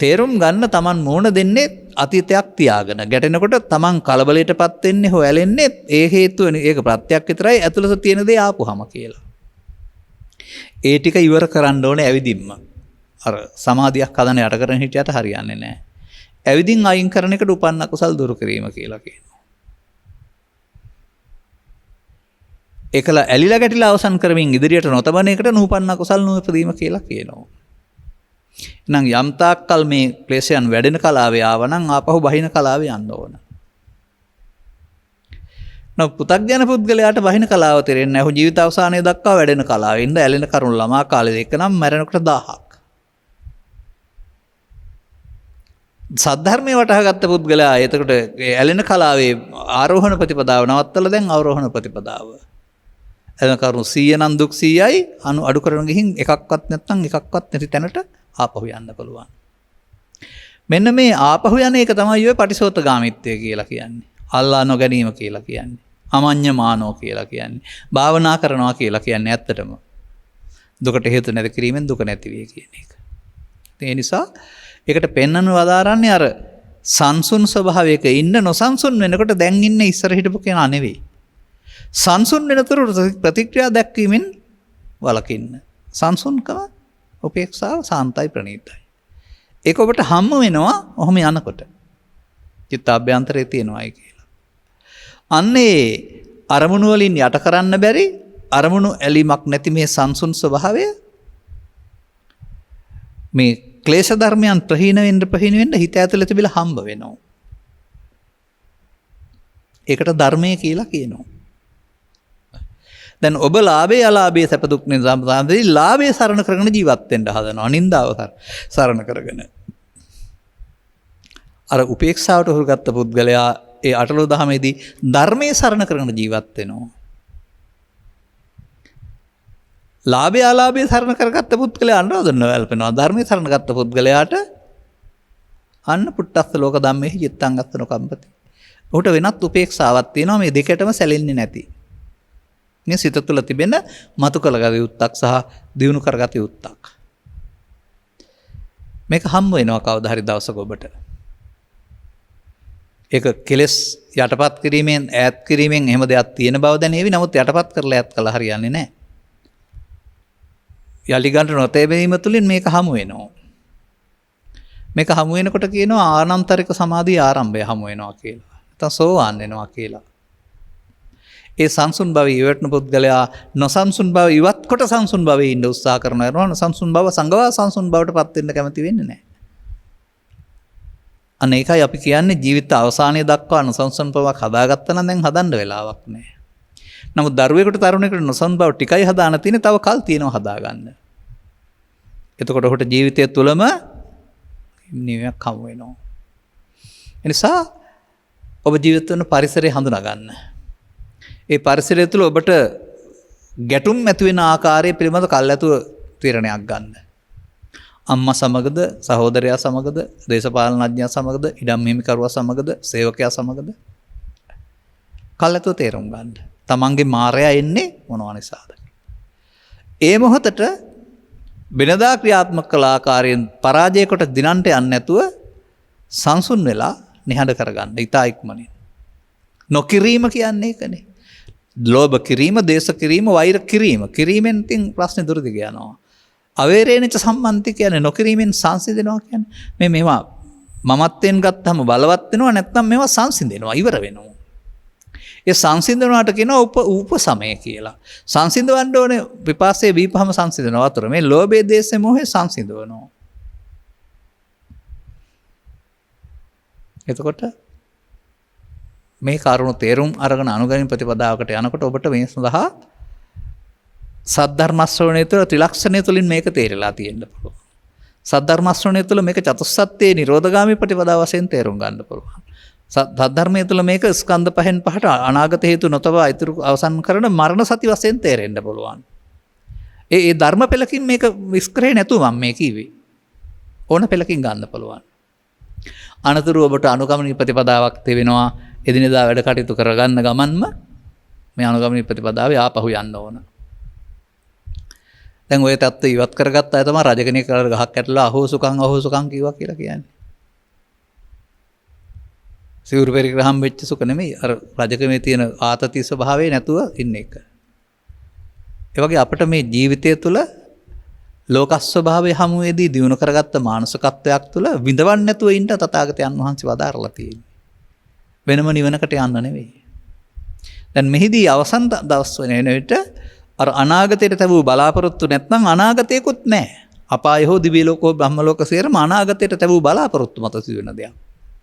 තේරුම් ගන්න තමන් මෝන දෙන්නේ අතීතයක් තියාගෙන. ගැටෙනකොට තමන් කලබලයටපත් වෙන්නේ හො ඇලෙන්නේ ඒ හේතුව ඒක ප්‍රත්‍යක් විතරයි ඇතුළත තියෙන දේ ආපුහම කියලා. ඒ ටික ඉවර කරන්න ඕනේ ඇවිදින්ම. අර සමාධියක් හදන යට කරන හිටියට හරියන්නේ නැහැ. ඇවිදින් අයින් කරන එකට උපන්න කුසල් දුරු කිරීම කියලා කියනවා. ඒකල ඇලිලා ගැටිලා අවසන් කරමින් ඉදිරියට නොතබන එකට නූපන්න කුසල් නූපදීම කියලා කියනවා. එහෙනම් යම් තාක්කල් මේ ක්ලේශයන් වැඩෙන කලාවේ ආවනම් ආපහු බහින කලාවේ යන්න ඕන. නෝ පුතග්ජන පුද්ගලයාට බහින කලාව තේරෙන්නේ නැහැ. ඔහු ජීවිත අවසානයේ දක්වා වැඩෙන කලාවේ ඉඳ ඇලෙන කරුණ ළමා කාලේ එක නම් මැරෙනකොට 1000ක්. සද්ධර්මයේ වටහාගත්ත පුද්ගලයා එතකොට ඇලෙන කලාවේ ආරෝහණ ප්‍රතිපදාව නවත්තලා දැන් අවරෝහණ ප්‍රතිපදාව. එතන කරුණු 100 නම් දුක් 100යි අඩු කරන ගිහින් එකක්වත් නැත්නම් එකක්වත් නැති තැනට ආපහු යන්න පුළුවන්. මෙන්න මේ ආපහු යන එක තමයි ඔය පටිසෝතගාමීත්වය කියලා කියන්නේ. අල්ලා නොගැනීම කියලා කියන්නේ. අමඤ්ඤමානෝ කියලා කියන්නේ. භාවනා කරනවා කියලා කියන්නේ ඇත්තටම. දුකට හේතු නැති කිරීමෙන් දුක නැති වේ කියන එක. ඒ නිසා ඒකට පෙන්වන්න වදාරන්නේ අර සංසුන් ස්වභාවයක ඉන්න නොසන්සුන් වෙනකොට දැන් ඉන්න ඉස්සර හිටපු කෙනා නෙවෙයි. සංසුන් වෙනතුරු ප්‍රතික්‍රියා දැක්වීමෙන් වළකින්න. සංසුන්කම උපේක්ෂාව සාන්තයි ප්‍රණීතයි. ඒක ඔබට හම්බ වෙනවා ඔහොම යනකොට. චිත්තාභ්‍යන්තරයේ තියෙනවායි කියලා. අන්නේ අරමුණු වලින් යට කරන්න බැරි අරමුණු ඇලීමක් නැති මේ සංසුන් ස්වභාවය මේ ක්ලේශ ධර්මයන් ප්‍රහීන වෙන්න හිත ඇතුළේ තිබිලා හම්බ වෙනවා. ඒකට ධර්මය කියලා කියනවා. දැන් ඔබ ලාභේ අලාභේ සැප දුක් නිරාමතාවදී ලාභේ සරණ කරගෙන ජීවත් වෙන්න හදනවා. නින්දාව සරණ කරගෙන. අර උපේක්ෂාවට හුරුගත්ත පුද්ගලයා ඒ අටලෝ දහමේදී ධර්මයේ සරණ කරගෙන ජීවත් වෙනවා. ලාභය අලාභය සරණ කරගත්ත පුද්ගලයා අනුරෝධන වැළපෙනවා. ධර්මයේ සරණ ගත්ත පුද්ගලයාට අන්න පුට්ටස්ස ලෝක ධම්මෙහි චිත්තංගස්සන කම්පති. ඔහුට වෙනත් උපේක්ෂාවක් තියෙනවා මේ දෙකටම සැලෙන්නේ නැති. මේ සිත තුළ තිබෙන මතු කළගත යුත්තක් සහ දියුණු කරගත යුත්තක්. මේක හම්බ වෙනවා කවදා හරි දවසක ඔබට. ඒක කෙලස් යටපත් කිරීමෙන් ඈත් කිරීමෙන් එහෙම දෙයක් තියෙන බව දැනේවි. නමුත් යටපත් කරලා ඈත් කළා හරියන්නේ නැහැ. යලි ගන්න නොතේබීම තුලින් මේක හමු වෙනවා. මේක හමු වෙනකොට කියනවා ආනන්තරික සමාධිය ආරම්භය හමු වෙනවා කියලා. නැත්නම් සෝවාන් වෙනවා කියලා. ඒ සංසුන් භවය ඉවටන පුද්ගලයා නොසංසුන් භව ඉවත් කොට සංසුන් භවයේ ඉන්න උත්සාහ කරනවා. නොසංසුන් භව සංගවා සංසුන් භවට පත් වෙන්න කැමති වෙන්නේ නැහැ. අනේකයි අපි කියන්නේ ජීවිත අවසානයේ දක්වා නොසංසුන් භවක් හදාගත්තා නම් දැන් හදන්න වෙලාවක් නැහැ. නමුත් දරුවෙකුට තරුණයෙකුට නොසංසුන් භව ටිකයි හදාන තියෙන්නේ තව කල් තියෙනවා හදාගන්න. එතකොට ඔහුට ජීවිතය තුළම නිවයක් හමු වෙනවා. ඒ නිසා ඔබ ජීවිත වන පරිසරය හඳුනා ගන්න. ඒ පරිසරය තුළ ඔබට ගැටුම් ඇති වෙන ආකාරය පිළිබඳ කල්ැතුව තීරණයක් ගන්න. අම්මා සමගද, සහෝදරයා සමගද, දේශපාලනඥයා සමගද, ඉඩම් හිමිකරුවා සමගද, සේවකයා සමගද කල්ැතුව තේරුම් ගන්න. තමන්ගේ මායя එන්නේ මොනවා නිසාද? ඒ මොහොතට වෙනදා ක්‍රියාත්මක කළ ආකාරයෙන් පරාජයකට දිනන්ට යන්නේ නැතුව සංසුන් වෙලා නිහඬ කරගන්න. ඊට ඉක්මනින්. නොකිරීම කියන්නේ ඒකනේ. ලෝභ කිරීම, දේශ කිරීම, වෛර කිරීම. කිරීමෙන් තින් ප්‍රශ්නේ දුර දිග යනවා. අවේරේනච සම්මන්ති කියන්නේ නොකිරීමෙන් සංසිඳෙනවා කියන්නේ. මේවා මමත්වෙන් ගත්තම බලවත් වෙනවා නැත්නම් මේවා සංසිඳෙනවා, ඉවර වෙනවා. ඒ සංසිඳනවාට කියනවා උපසමය කියලා. සංසිඳවන්න ඕනේ විපාසයේ වීපහම සංසිඳනවා අතර මේ ලෝභයේ දේශේ මොහේ සංසිඳවනවා. එතකොට මේ කරුණු තේරුම් අරගෙන අනුගමන ප්‍රතිපදාවකට යනකොට ඔබට මේ සඳහා සද්ධර්ම ශ්‍රවණය තුළ ත්‍රිලක්ෂණය තුළින් මේක තේරලා තියෙන්න පුළුවන්. සද්ධර්ම ශ්‍රවණය තුළ මේක චතුස්සත්ත්වේ නිරෝධගාමී ප්‍රතිපදාව වශයෙන් තේරුම් ගන්න පුළුවන්. සද්ධර්මය තුළ මේක ස්කන්ධ පහෙන් පහට අනාගත හේතු නොතබා ඉතුරු අවසන් කරන මරණ සති වශයෙන් තේරෙන්න පුළුවන්. ඒ ධර්ම පෙළකින් මේක විස්කරේ නැතුව මම මේ කිව්වේ. ඕන පෙළකින් ගන්න පුළුවන්. අනතුරු ඔබට අනුගමන ප්‍රතිපදාවක් තෙවෙනවා. එදිනෙදා වැඩ කටයුතු කරගන්න ගමන්ම මේ අනුගමන ප්‍රතිපදාවේ ආපහු යන්න ඕන. දැන් ඔය தත්ත්වය ඉවත් කරගත්ත අය තමයි රජ කෙනෙක් කරලා ගහක් කැටලා අහෝසුකම් කිව්වා කියලා කියන්නේ. සිවුරු පරිග්‍රහම් වෙච්ච සුඛ නෙමෙයි අර රජකමේ තියෙන ආතති ස්වභාවය නැතුව ඉන්න එක. ඒ වගේ අපිට මේ ජීවිතය තුළ ලෝක ස්වභාවය හමුවේදී දිනු කරගත්ත මානසිකත්වයක් තුළ විඳවන්න නැතුව ඉන්න තථාගතයන් වහන්සේ වදාරලා තියෙනවා. වෙනම නිවනකට යන්න නෙවෙයි. දැන් මෙහිදී අවසන් දවස් වෙන විට අර අනාගතයට තබූ බලාපොරොත්තු නැත්නම් අනාගතයකුත් නැහැ. අපාය හෝ දිව්‍ය ලෝක හෝ බ්‍රහ්ම ලෝක සියරම අනාගතයට තබූ බලාපොරොත්තු මත සිදුවෙන දෙයක්.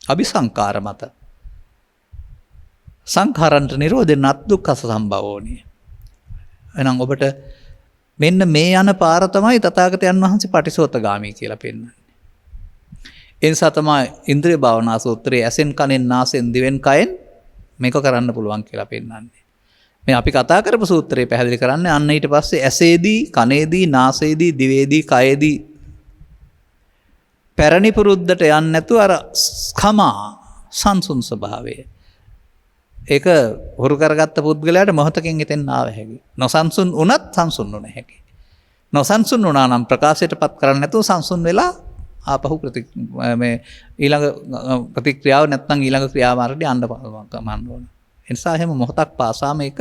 අபிසංකාර මත. සංඛාරන්ට නිරෝධෙන් අත්දුක්ඛස සම්භවෝනි. එහෙනම් ඔබට මෙන්න මේ යන පාර තමයි තථාගතයන් වහන්සේ පටිසෝතගාමී කියලා පෙන්නන්නේ. ඒ නිසා තමයි ඉන්ද්‍රිය භාවනා සූත්‍රයේ ඇසෙන් කනෙන් නාසෙන් දිවෙන් කයෙන් මේක කරන්න පුළුවන් කියලා පෙන්නන්නේ. මේ අපි කතා කරපු සූත්‍රය පැහැදිලි කරන්නේ අන්න ඊට පස්සේ ඇසේදී, කනේදී, නාසයේදී, දිවේදී, කයේදී පැරණි පුරුද්දට යන්නේ නැතුව අර ස්කමා සංසුන් ස්වභාවය. ඒක හුරු කරගත්ත පුද්ගලයාට මොහතකින් හිතෙන් ආව හැකි. නොසන්සුන් වුණත් සංසුන් වුණ හැකි. නොසන්සුන් වුණා නම් ප්‍රකාශයටපත් කරන්නේ නැතුව සංසුන් වෙලා ආපහු මේ ඊළඟ ප්‍රතික්‍රියාව නැත්නම් ඊළඟ ක්‍රියාමාර්ගයට යන්න ගමන් ඕන. ඒ නිසා එහෙම මොහොතක් පාසා මේක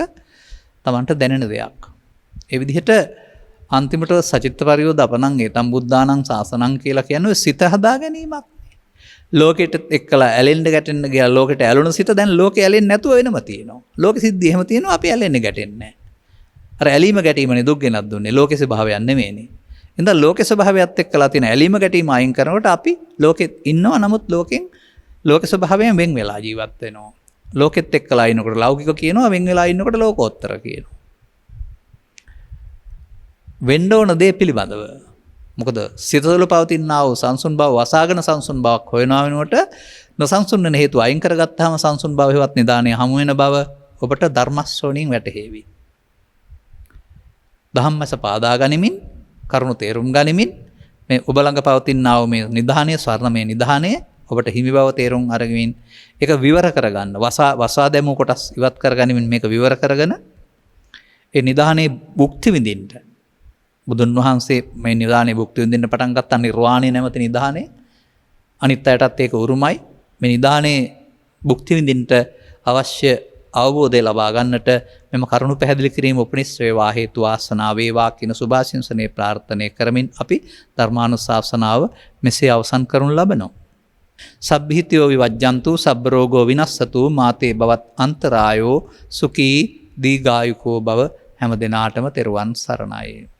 Tamanට දැනෙන දෙයක්. ඒ විදිහට අන්තිමට සචිත්ත පරියෝදපනං ඒතම් බුද්ධානං ශාසනං කියලා කියන්නේ සිත හදා ගැනීමක්. ලෝකෙට එක්කලා ඇලෙන්න ගැටෙන්න ගියා ලෝකෙට ඇලුණු සිත දැන් ලෝකෙ ඇලෙන්නේ නැතුව වෙනම තියෙනවා. ලෝකෙ සිද්ධි එහෙම තියෙනවා අපි ඇලෙන්නේ ගැටෙන්නේ නැහැ. අර ඇලීම ගැටීමනේ දුක් ගෙනත් දුන්නේ. ලෝකේ ස්වභාවයක් නෙමෙයිනේ. එහෙනම් ලෝකේ ස්වභාවයත් එක්කලා තියෙන ඇලීම ගැටීම අයින් කරනකොට අපි ලෝකෙත් ඉන්නවා. නමුත් ලෝකෙන් ලෝක ස්වභාවයෙන් වෙන් වෙලා ජීවත් වෙනවා. ලෝකෙත් එක්කලා ඉන්නකොට ලෞකික කියනවා වෙන් වෙලා ඉන්නකොට ලෝකෝත්තර කියනවා. වෙන්න ඕන දේ පිළිබඳව. මොකද සිත තුළ පවතිනා වූ සංසුන් බව වසාගෙන සංසුන් බවක් හොයනවා වෙනකොට නොසංසුන් වෙන හේතු අයින් කරගත්තාම සංසුන් බව හේවත් නිදානේ හමු වෙන බව ඔබට ධර්මශ්‍රවණින් වැටහෙවි. ධම්මස පාදා ගනිමින් කරුණු තේරුම් ගනිමින් මේ ඔබ ළඟ පවතිනා වූ මේ නිදානේ ස්වර්ණමය නිදානේ ඔබට හිමි බව තේරුම් අරගෙන ඒක විවර කරගන්න වසා දැමූ කොටස් ඉවත් කරගනිමින් මේක විවර කරගෙන ඒ නිදානේ භුක්ති විඳින්න බුදුන් වහන්සේ මේ නිදානේ භුක්ති විඳින්න පටන් ගත්තා නිර්වාණය නැමැති නිදානේ අනිත් අයටත් ඒක උරුමයි මේ නිදානේ භුක්ති විඳින්න අවශ්‍ය අවබෝධය ලබා ගන්නට මෙම කරුණු පැහැදිලි කිරීම උපනිශ්‍රේ වේවා හේතු වාසනා වේවා කියන සුභාශිංසනයේ ප්‍රාර්ථනා කරමින් අපි ධර්මානුශාසනාව මෙසේ අවසන් කරනු ලබනවා. සබ්බීතියෝ විවජ්ජන්තු සබ්බ රෝගෝ විනස්සතු මාතේ බවත් අන්තරායෝ සුඛී දීඝායුකෝ භව හැම දිනාටම තෙරුවන් සරණයි.